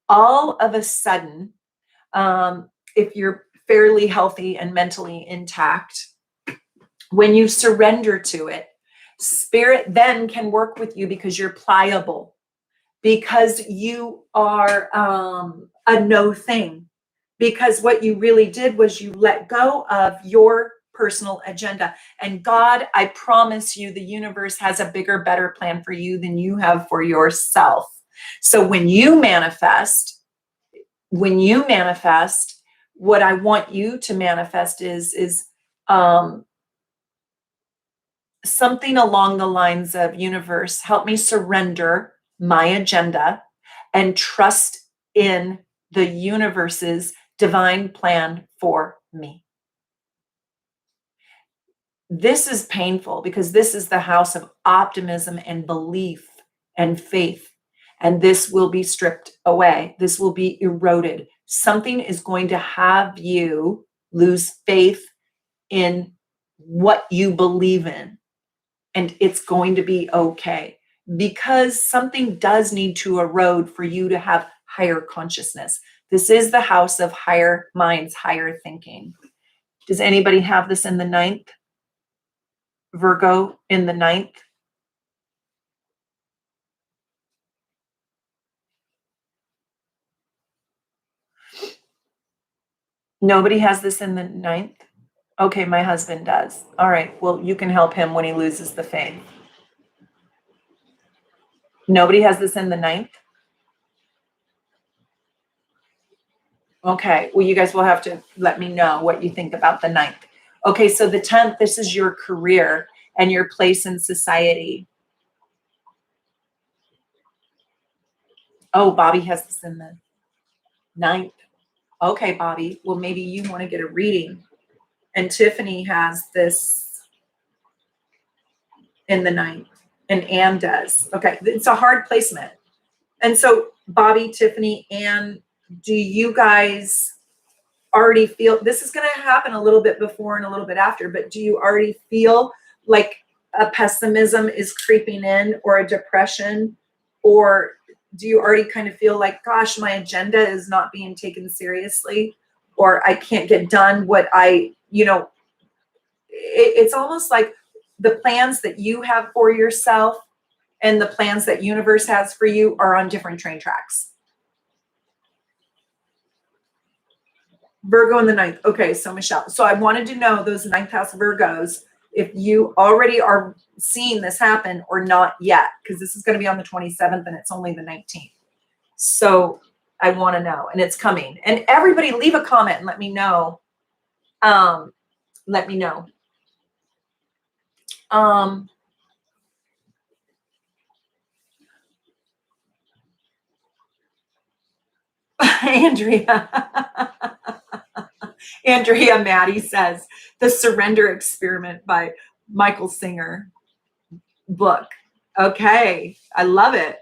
all of a sudden, if you're fairly healthy and mentally intact, when you surrender to it, spirit then can work with you because you're pliable, because you are a no thing. Because what you really did was you let go of your personal agenda. And God, I promise you, the universe has a bigger, better plan for you than you have for yourself. So when you manifest, what I want you to manifest is something along the lines of, universe, help me surrender my agenda and trust in the universe's divine plan for me. This is painful because this is the house of optimism and belief and faith. And this will be stripped away. This will be eroded. Something is going to have you lose faith in what you believe in. And it's going to be okay, because something does need to erode for you to have higher consciousness. This is the house of higher minds, higher thinking. Does anybody have this in the 9th? Virgo in the 9th? Nobody has this in the 9th? Okay, my husband does. All right, well, you can help him when he loses the faith. Nobody has this in the 9th? Okay. Well, you guys will have to let me know what you think about the ninth. Okay. So the 10th, this is your career and your place in society. Oh, Bobby has this in the ninth. Okay, Bobby. Well, maybe you want to get a reading. And Tiffany has this in the ninth, and Anne does. Okay. It's a hard placement. And so, Bobby, Tiffany, Anne, do you guys already feel this is going to happen a little bit before and a little bit after, but do you already feel like a pessimism is creeping in, or a depression? Or do you already kind of feel like, gosh, my agenda is not being taken seriously, or I can't get done what it's almost like the plans that you have for yourself and the plans that universe has for you are on different train tracks. Virgo in the ninth. Okay, so Michelle. So I wanted to know, those ninth house Virgos, if you already are seeing this happen or not yet, because this is going to be on the 27th and it's only the 19th. So I want to know, and it's coming. And everybody leave a comment and let me know. Let me know. Andrea Maddie says The Surrender Experiment by Michael Singer book. Okay, I love it.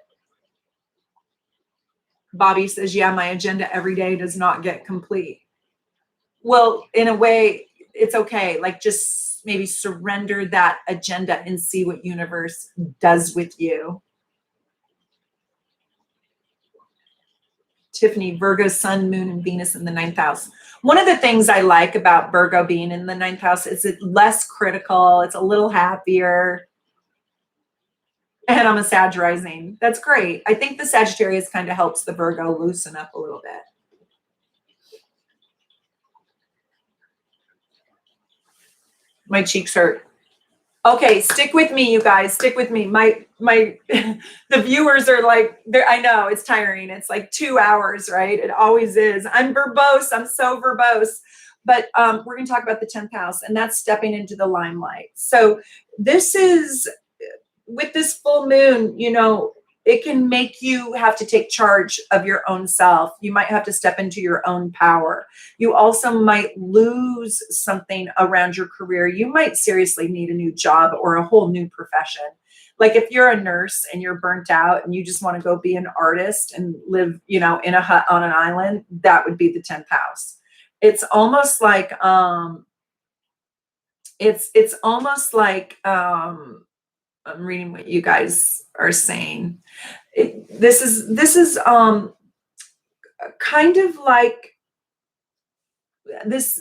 Bobby says, yeah, my agenda every day does not get complete. Well, in a way, it's okay. Like, just maybe surrender that agenda and see what universe does with you. Tiffany, Virgo, Sun, Moon, and Venus in the ninth house. One of the things I like about Virgo being in the ninth house is it's less critical. It's a little happier. And I'm a Sag rising. That's great. I think the Sagittarius kind of helps the Virgo loosen up a little bit. My cheeks hurt. Okay, stick with me, you guys. Stick with me. My the viewers are like, I know it's tiring. It's like 2 hours, right? It always is. I'm verbose. I'm so verbose. But we're going to talk about the 10th house, and that's stepping into the limelight. So this is, with this full moon, it can make you have to take charge of your own self. You might have to step into your own power. You also might lose something around your career. You might seriously need a new job or a whole new profession. Like, if you're a nurse and you're burnt out and you just want to go be an artist and live, in a hut on an island, that would be the 10th house. It's almost like, it's almost like, I'm reading what you guys are saying. This is kind of like this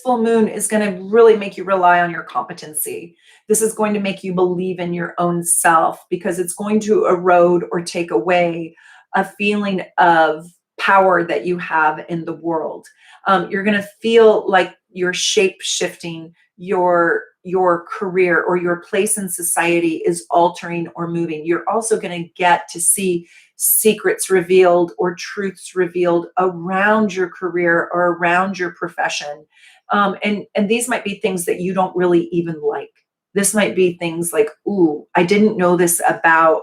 full moon is going to really make you rely on your competency. This is going to make you believe in your own self, because it's going to erode or take away a feeling of power that you have in the world. You're going to feel like you're shape shifting your career, or your place in society is altering or moving. You're also going to get to see secrets revealed or truths revealed around your career or around your profession. And these might be things that you don't really even like. This might be things like, ooh, I didn't know this about,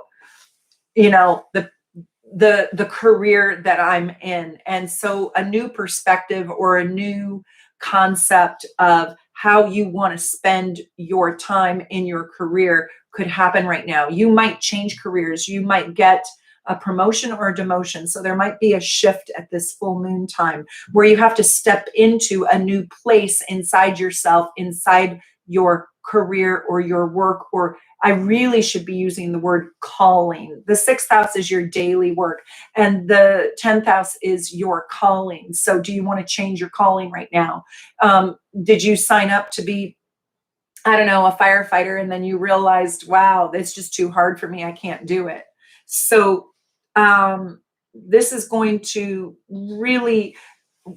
the career that I'm in. And so a new perspective or a new concept of how you want to spend your time in your career could happen right now. You might change careers. You might get a promotion or a demotion. So there might be a shift at this full moon time where you have to step into a new place inside yourself, inside your career or your work, or I really should be using the word calling. The 6th house is your daily work, and the 10th house is your calling. So do you want to change your calling right now? Did you sign up to be, I don't know, a firefighter, and then you realized, wow, that's just too hard for me. I can't do it. So this is going to really,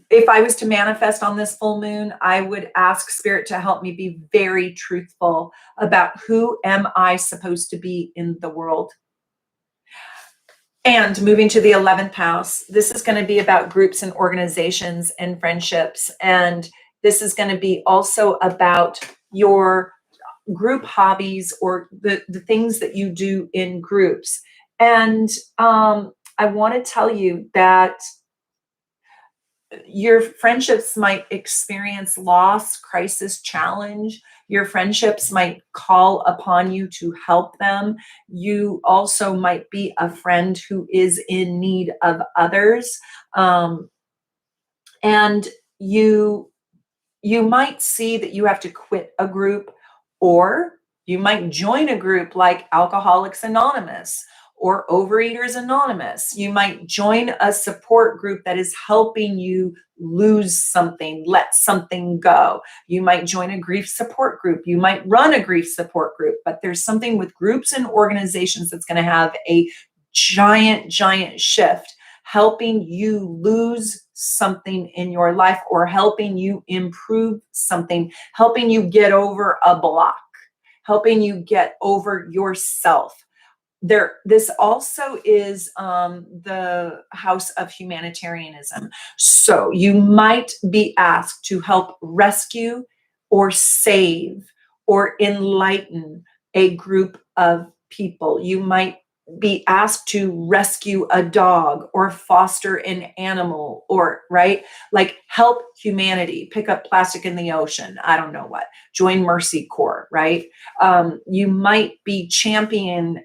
if I was to manifest on this full moon, I would ask Spirit to help me be very truthful about who am I supposed to be in the world. And moving to the 11th house, this is going to be about groups and organizations and friendships. And this is going to be also about your group hobbies or the things that you do in groups. And I want to tell you that your friendships might experience loss, crisis, challenge. Your friendships might call upon you to help them. You also might be a friend who is in need of others. And you might see that you have to quit a group, or you might join a group like Alcoholics Anonymous or Overeaters Anonymous. You might join a support group that is helping you lose something, let something go. You might join a grief support group. You might run a grief support group, but there's something with groups and organizations that's going to have a giant shift, helping you lose something in your life or helping you improve something, helping you get over a block, helping you get over yourself. This also is the house of humanitarianism. So you might be asked to help rescue or save or enlighten a group of people. You might be asked to rescue a dog or foster an animal, or right, like help humanity, pick up plastic in the ocean, I don't know what, join Mercy Corps, right? You might be champion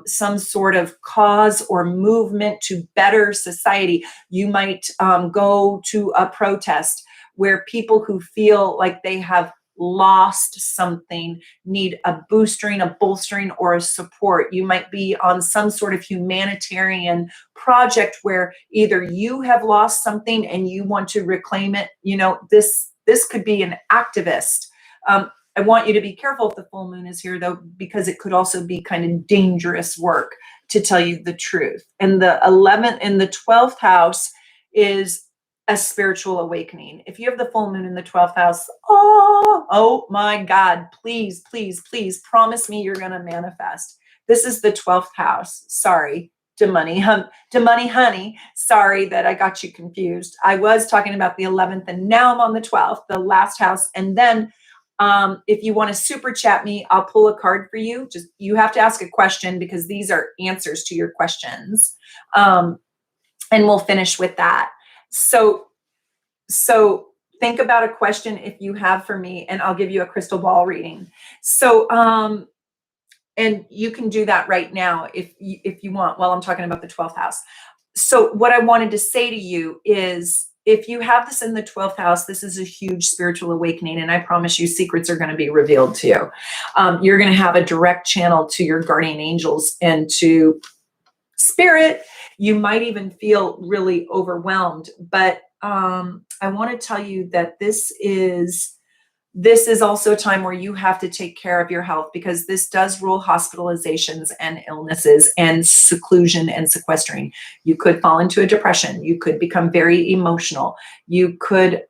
some sort of cause or movement to better society. You might go to a protest where people who feel like they have lost something need a boostering, a bolstering, or a support. You might be on some sort of humanitarian project where either you have lost something and you want to reclaim it. You know, this could be an activist. I want you to be careful if the full moon is here, though, because it could also be kind of dangerous work, to tell you the truth. And the 11th and the 12th house is a spiritual awakening. If you have the full moon in the 12th house, oh my God, please promise me you're going to manifest. This is the 12th house. Sorry, to money, honey. Sorry that I got you confused. I was talking about the 11th and now I'm on the 12th, the last house. And then if you want to super chat me, I'll pull a card for you. Just, you have to ask a question because these are answers to your questions. And we'll finish with that. So think about a question if you have for me, and I'll give you a crystal ball reading. So, and you can do that right now if you want, while I'm talking about the 12th house. So what I wanted to say to you is, if you have this in the 12th house, this is a huge spiritual awakening. And I promise you, secrets are going to be revealed to you. You're going to have a direct channel to your guardian angels and to spirit. You might even feel really overwhelmed, but I want to tell you that this is also a time where you have to take care of your health, because this does rule hospitalizations and illnesses and seclusion and sequestering. You could fall into a depression. You could become very emotional. You could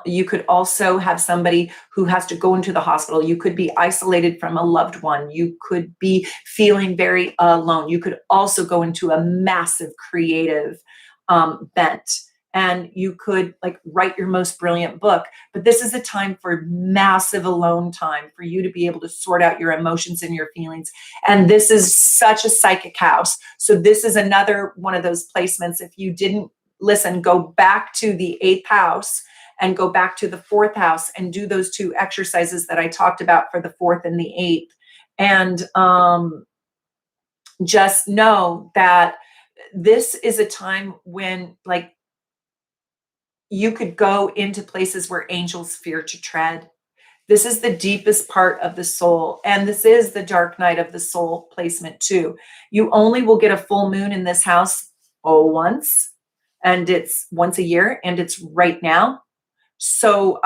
you could also have somebody who has to go into the hospital. You could be isolated from a loved one. You could be feeling very alone. You could also go into a massive creative bent, and you could like write your most brilliant book. But this is a time for massive alone time, for you to be able to sort out your emotions and your feelings. And this is such a psychic house. So this is another one of those placements. If you didn't listen, go back to the 8th house and go back to the 4th house and do those two exercises that I talked about for the 4th and the 8th. And just know that this is a time when, like, you could go into places where angels fear to tread. This is the deepest part of the soul. And this is the dark night of the soul placement too. You only will get a full moon in this house once, and it's once a year, and it's right now. So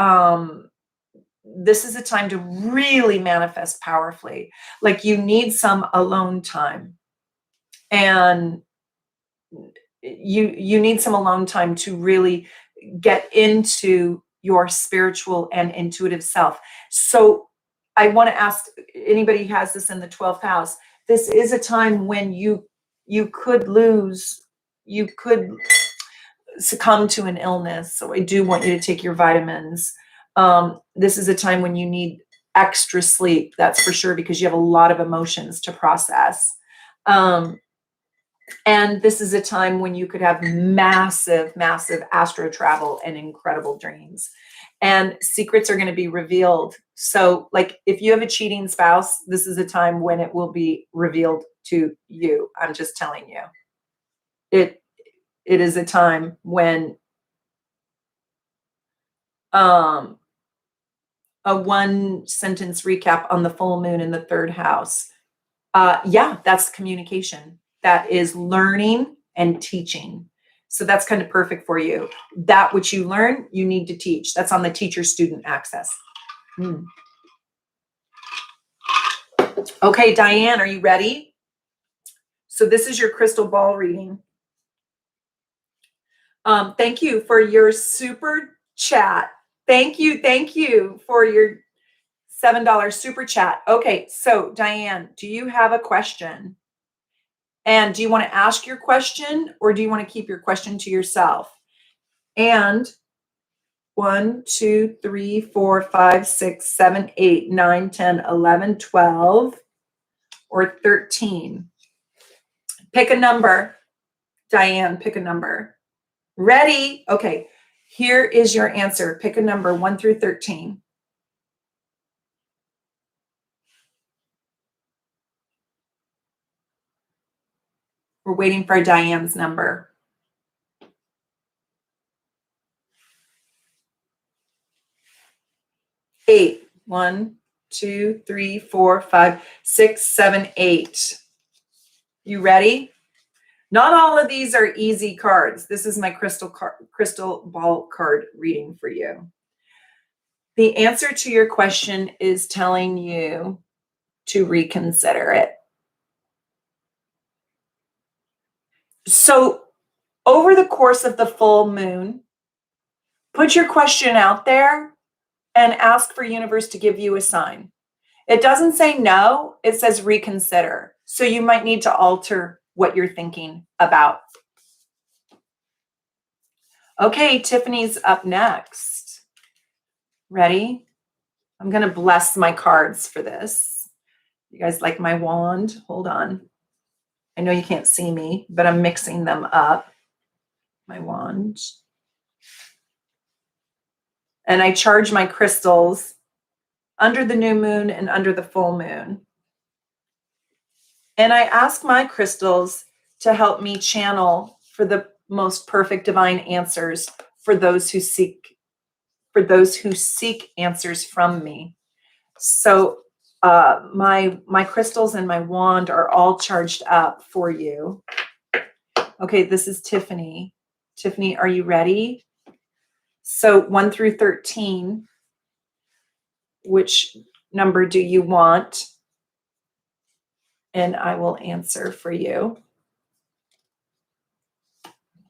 this is a time to really manifest powerfully. Like, you need some alone time, and you need some alone time to really get into your spiritual and intuitive self. So I want to ask anybody who has this in the 12th house, this is a time when you could lose, you could succumb to an illness. So I do want you to take your vitamins. This is a time when you need extra sleep, that's for sure, because you have a lot of emotions to process. And this is a time when you could have massive, massive astro travel and incredible dreams. And secrets are going to be revealed. So, like, if you have a cheating spouse, this is a time when it will be revealed to you. I'm just telling you. It is a time when a one sentence recap on the full moon in the third house. Yeah, that's communication. That is learning and teaching. So that's kind of perfect for you. That which you learn, you need to teach. That's on the teacher-student access. Okay, Diane, are you ready? So this is your crystal ball reading. Thank you for your super chat. Thank you for your $7 super chat. Okay, so Diane, do you have a question? And do you want to ask your question, or do you want to keep your question to yourself? And 1, 2, 3, 4, 5, 6, 7, 8, 9, 10, 11, 12, or 13. Pick a number. Diane, pick a number. Ready? Okay, here is your answer. Pick a number 1 through 13. We're waiting for Diane's number. 8. 1, 2, 3, 4, 5, 6, 7, 8. You ready? Not all of these are easy cards. This is my crystal ball card reading for you. The answer to your question is telling you to reconsider it. So over the course of the full moon, put your question out there and ask for universe to give you a sign. It doesn't say no, it says reconsider. So you might need to alter what you're thinking about. Okay, Tiffany's up next. Ready? I'm going to bless my cards for this. You guys like my wand? Hold on. I know you can't see me, but I'm mixing them up. My wand. And I charge my crystals under the new moon and under the full moon. And I ask my crystals to help me channel for the most perfect divine answers for those who seek answers from me. So my crystals and my wand are all charged up for you. Okay, this is Tiffany. Tiffany, are you ready? So 1 through 13, which number do you want? And I will answer for you.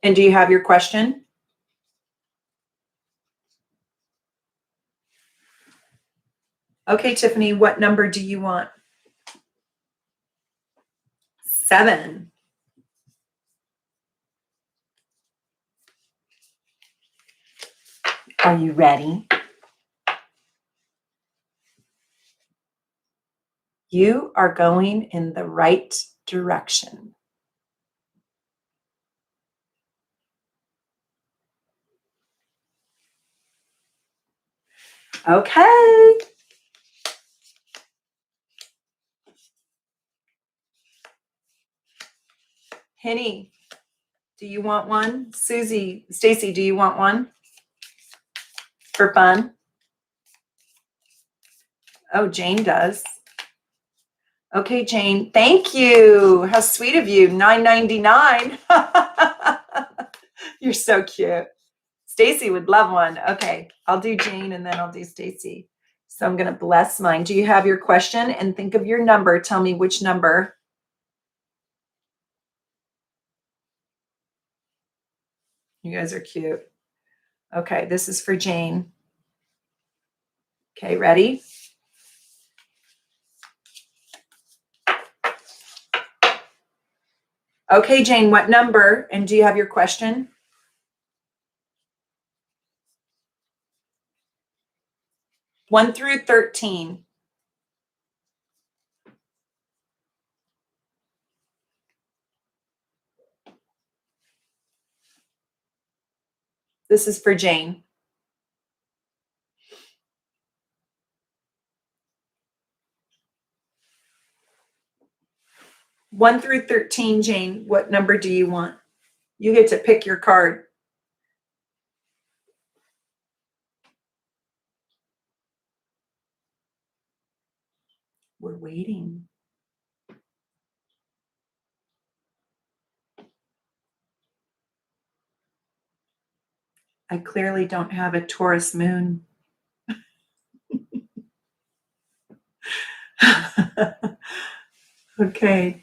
And do you have your question? Okay, Tiffany, what number do you want? 7. Are you ready? You are going in the right direction. Okay. Henny, do you want one? Susie, Stacy, do you want one? For fun? Oh, Jane does. Okay, Jane, thank you. How sweet of you. $9.99. You're so cute. Stacy would love one. Okay, I'll do Jane and then I'll do Stacy. So I'm going to bless mine. Do you have your question? And think of your number. Tell me which number. You guys are cute. Okay, this is for Jane. Okay, ready? Okay, Jane, what number? And do you have your question? One through 13. This is for Jane. One through 13, Jane, what number do you want? You get to pick your card. We're waiting. I clearly don't have a Taurus moon. Okay.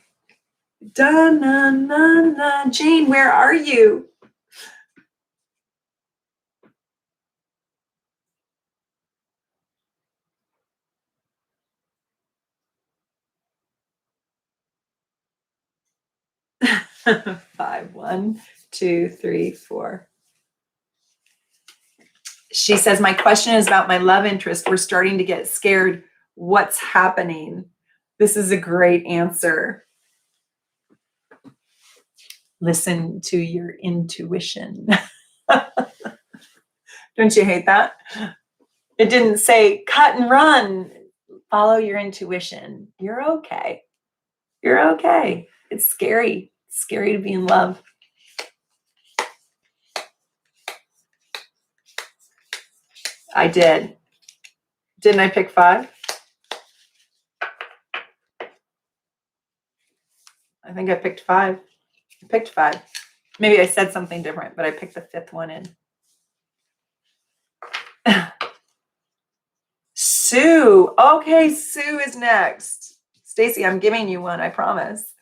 Da-na-na-na. Jane, where are you? Five, 1, 2, 3, 4. She says, my question is about my love interest. We're starting to get scared. What's happening? This is a great answer. Listen to your intuition. Don't you hate that? It didn't say cut and run. Follow your intuition. You're okay. You're okay. It's scary. It's scary to be in love. I did. Didn't I pick 5? I think I picked 5. I picked 5. Maybe I said something different, but I picked the 5th one in. Sue. Okay, Sue is next. Stacy, I'm giving you one, I promise.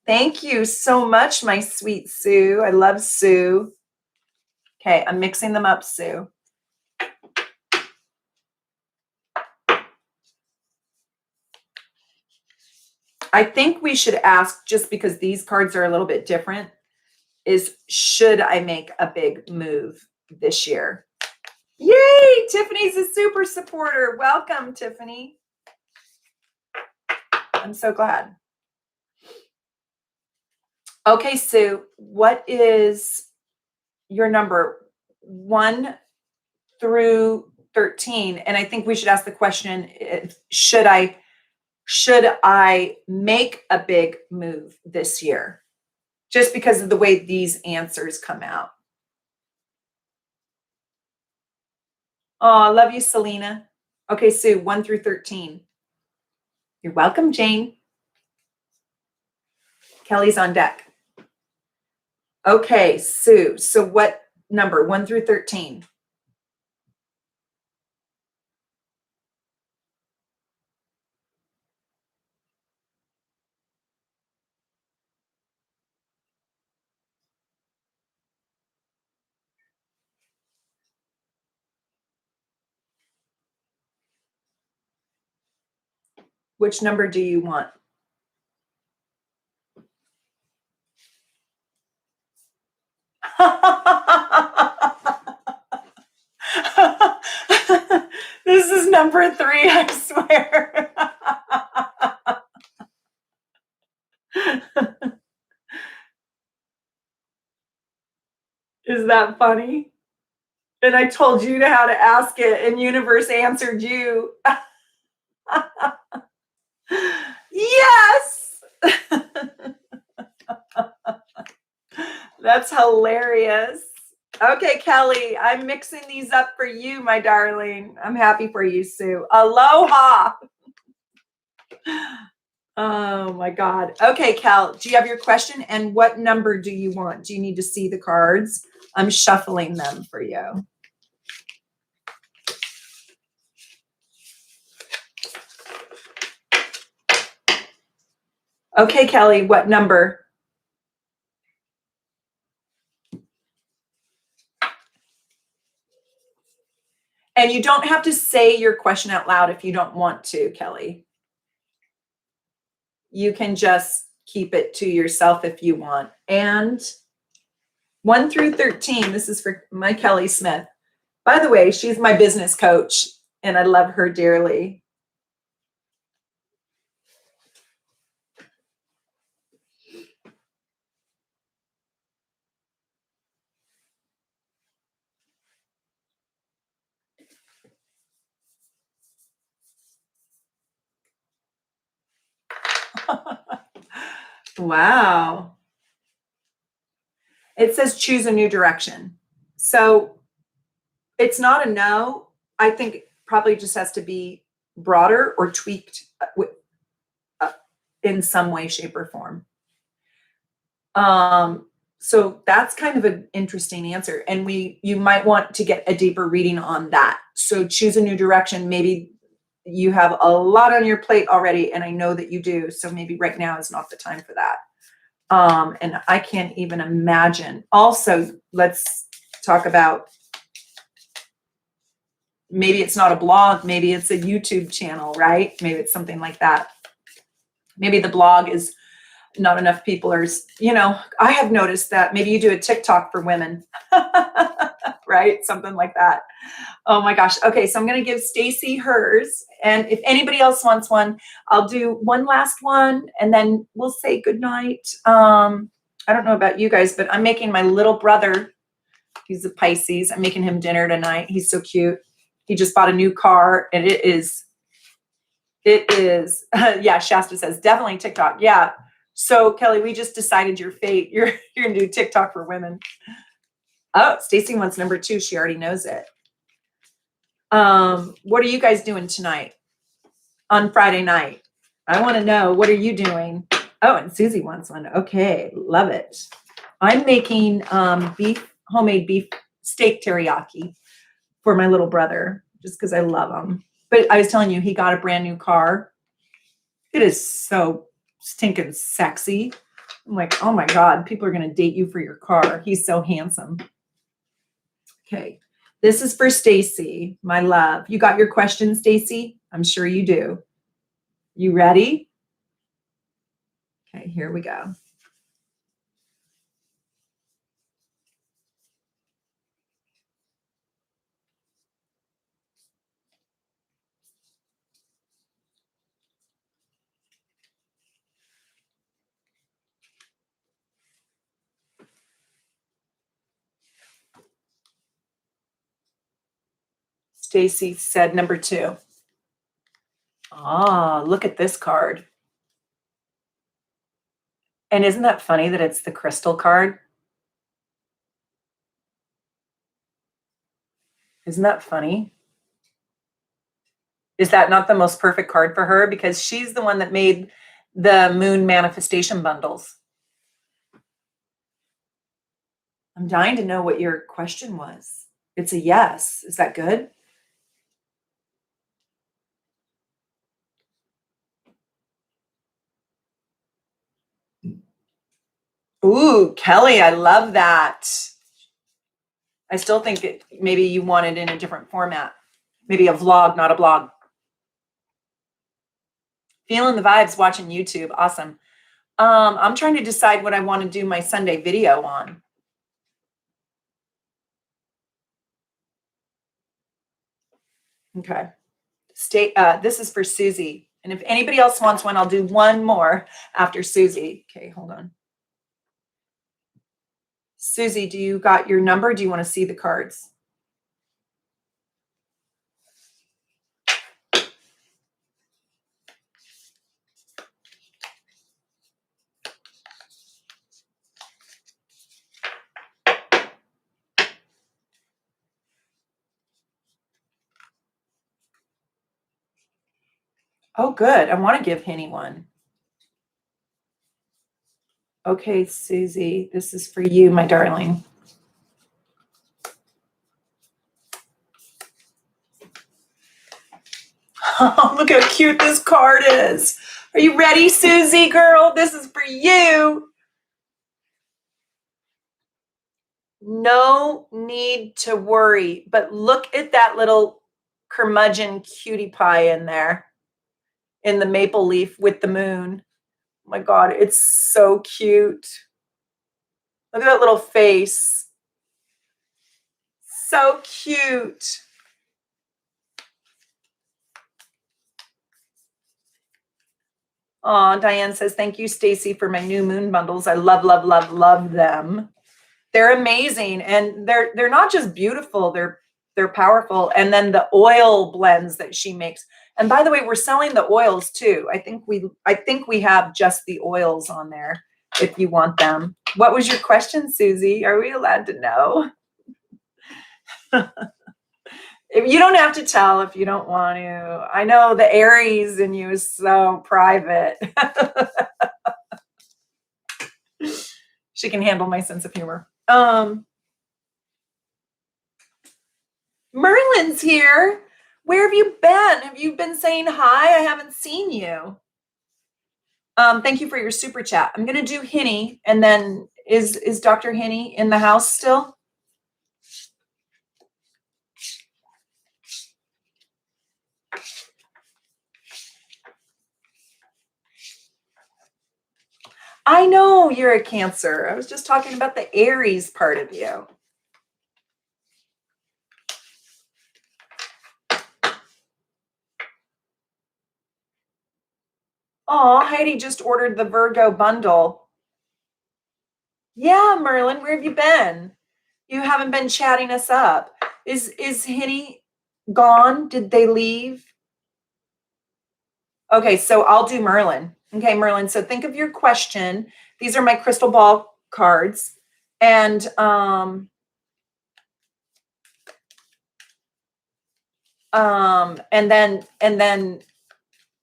Thank you so much, my sweet Sue. I love Sue. Okay, I'm mixing them up, Sue. I think we should ask, just because these cards are a little bit different, is should I make a big move this year? Yay! Tiffany's a super supporter. Welcome, Tiffany. I'm so glad. Okay, Sue, what is your number 1 through 13? And I think we should ask the question, should I make a big move this year? Just because of the way these answers come out. Oh, I love you, Selena. Okay, Sue, 1 through 13. You're welcome, Jane. Kelly's on deck. Okay, Sue, so what number? 1 through 13. Which number do you want? This is number 3, I swear. Is that funny? And I told you how to ask it, and universe answered you. Yes. That's hilarious. Okay, Kelly, I'm mixing these up for you, my darling. I'm happy for you, Sue. Aloha. Oh my God. Okay, Cal, do you have your question? And what number do you want? Do you need to see the cards? I'm shuffling them for you. Okay, Kelly, what number? And you don't have to say your question out loud if you don't want to, Kelly. You can just keep it to yourself if you want. And 1 through 13, this is for my Kelly Smith. By the way, she's my business coach, and I love her dearly. Wow. It says choose a new direction. So it's not a no. I think it probably just has to be broader or tweaked in some way, shape, or form. So that's kind of an interesting answer. And you might want to get a deeper reading on that. So choose a new direction. Maybe you have a lot on your plate already, and I know that you do. So maybe right now is not the time for that. And I can't even imagine. Also, let's talk about, maybe it's not a blog, maybe it's a YouTube channel, right? Maybe it's something like that. Maybe the blog is not enough people are, I have noticed that maybe you do a TikTok for women, right? Something like that. Oh my gosh. Okay. So I'm going to give Stacy hers. And if anybody else wants one, I'll do one last one and then we'll say goodnight. I don't know about you guys, but I'm making my little brother, he's a Pisces. I'm making him dinner tonight. He's so cute. He just bought a new car and it is, yeah, Shasta says definitely TikTok. Yeah. So Kelly, we just decided your fate. You're going to do TikTok for women. Oh, Stacy wants number 2. She already knows it. What are you guys doing tonight on Friday night? I want to know, what are you doing? Oh, and Susie wants one. Okay. Love it. I'm making homemade beef steak teriyaki for my little brother, just because I love him. But I was telling you, he got a brand new car. It is so stinking sexy. I'm like, oh my God, people are going to date you for your car. He's so handsome. Okay. This is for Stacy, my love. You got your question, Stacy? I'm sure you do. You ready? Okay, here we go. Stacy said number 2. Ah, look at this card. And isn't that funny that it's the crystal card? Isn't that funny? Is that not the most perfect card for her? Because she's the one that made the moon manifestation bundles. I'm dying to know what your question was. It's a yes. Is that good? Ooh, Kelly, I love that. I still think maybe you want it in a different format. Maybe a vlog, not a blog. Feeling the vibes watching YouTube. Awesome. I'm trying to decide what I want to do my Sunday video on. Okay. This is for Susie. And if anybody else wants one, I'll do one more after Susie. Okay, hold on. Susie, do you got your number? Do you want to see the cards? Oh, good. I want to give Henny one. Okay, Susie, this is for you, my darling. Oh, look how cute this card is. Are you ready, Susie, girl? This is for you. No need to worry, but look at that little curmudgeon cutie pie in there in the maple leaf with the moon. Oh my God, it's so cute. Look at that little face. So cute. Oh, Diane says, thank you, Stacy, for my new moon bundles. I love, love, love, love them. They're amazing. And they're not just beautiful, they're powerful. And then the oil blends that she makes. And by the way, we're selling the oils too. I think we have just the oils on there if you want them. What was your question, Susie? Are we allowed to know? If you don't have to tell if you don't want to. I know the Aries in you is so private. She can handle my sense of humor. Merlin's here. Where have you been? Have you been saying hi? I haven't seen you. Thank you for your super chat. I'm going to do Hinny, and then is Dr. Hinny in the house still? I know you're a Cancer. I was just talking about the Aries part of you. Oh, Heidi just ordered the Virgo bundle. Yeah, Merlin, where have you been? You haven't been chatting us up. Is Hinny gone? Did they leave? Okay, so I'll do Merlin. Okay, Merlin. So think of your question. These are my crystal ball cards. And then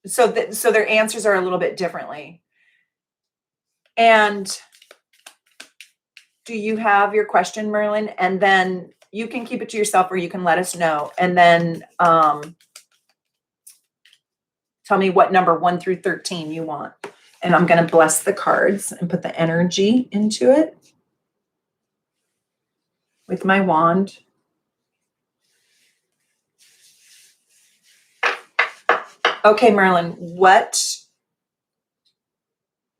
so their answers are a little bit differently. And do you have your question, Merlin? And then you can keep it to yourself or you can let us know. And then tell me what number 1 through 13 you want. And I'm going to bless the cards and put the energy into it with my wand. Okay, Merlin,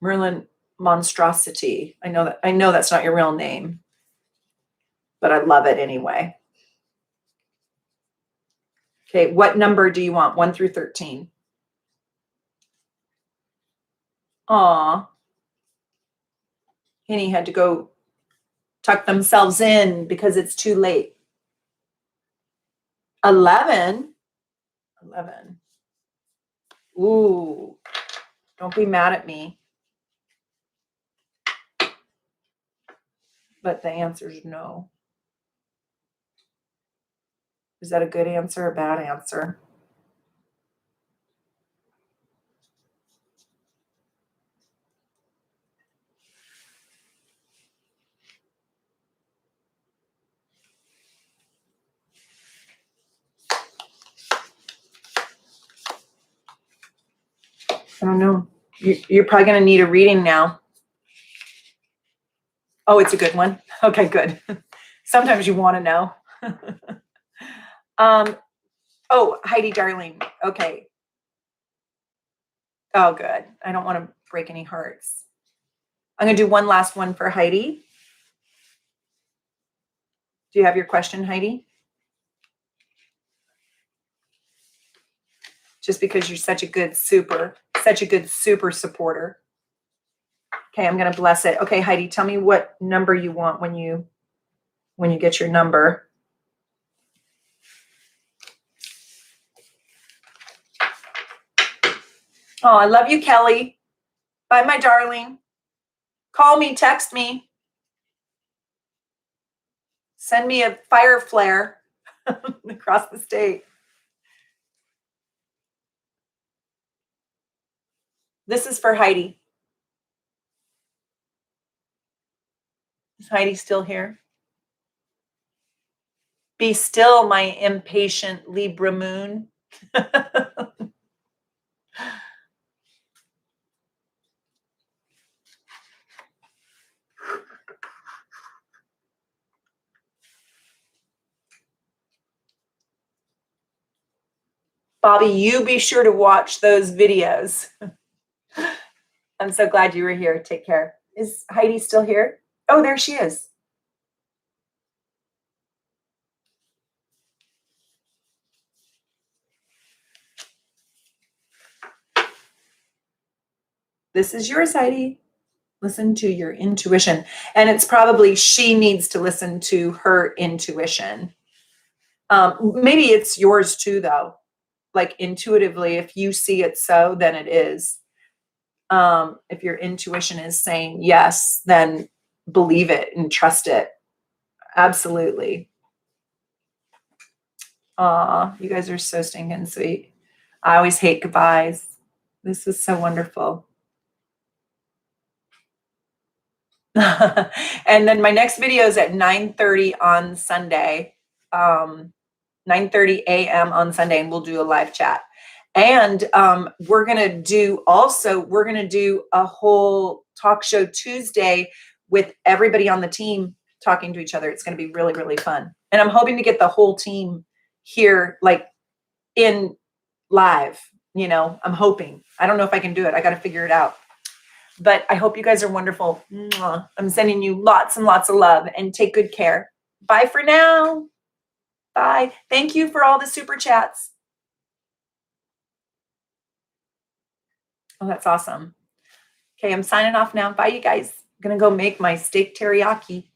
Merlin Monstrosity. I know that's not your real name, but I love it anyway. Okay, what number do you want? 1 through 13. Aw. Henny had to go tuck themselves in because it's too late. 11. 11. Ooh, don't be mad at me. But the answer is no. Is that a good answer or a bad answer? I don't know. You're probably going to need a reading now. Oh, it's a good one. Okay, good. Sometimes you want to know. Oh, Heidi, darling. Okay. Oh, good. I don't want to break any hearts. I'm going to do one last one for Heidi. Do you have your question, Heidi? Just because you're such a good super supporter. Okay, I'm going to bless it. Okay, Heidi, tell me what number you want when you get your number. Oh, I love you, Kelly. Bye, my darling. Call me, text me. Send me a fire flare across the state. This is for Heidi. Is Heidi still here? Be still, my impatient Libra moon. Bobby, you be sure to watch those videos. I'm so glad you were here. Take care. Is Heidi still here? Oh, there she is. This is yours, Heidi. Listen to your intuition. And it's probably she needs to listen to her intuition. Maybe it's yours too, though. Like intuitively, if you see it so, then it is. If your intuition is saying yes, then believe it and trust it. Absolutely. Aw, you guys are so stinking sweet. I always hate goodbyes. This is so wonderful. And then my next video is at 9:30 on Sunday. 9:30 a.m. on Sunday, and we'll do a live chat. And we're gonna do a whole talk show Tuesday with everybody on the team talking to each other. It's gonna be really, really fun. And I'm hoping to get the whole team here, like in live, I'm hoping. I don't know if I can do it. I gotta figure it out. But I hope you guys are wonderful. Mwah. I'm sending you lots and lots of love, and take good care. Bye for now. Bye. Thank you for all the super chats. Oh, that's awesome. Okay, I'm signing off now. Bye, you guys. I'm going to go make my steak teriyaki.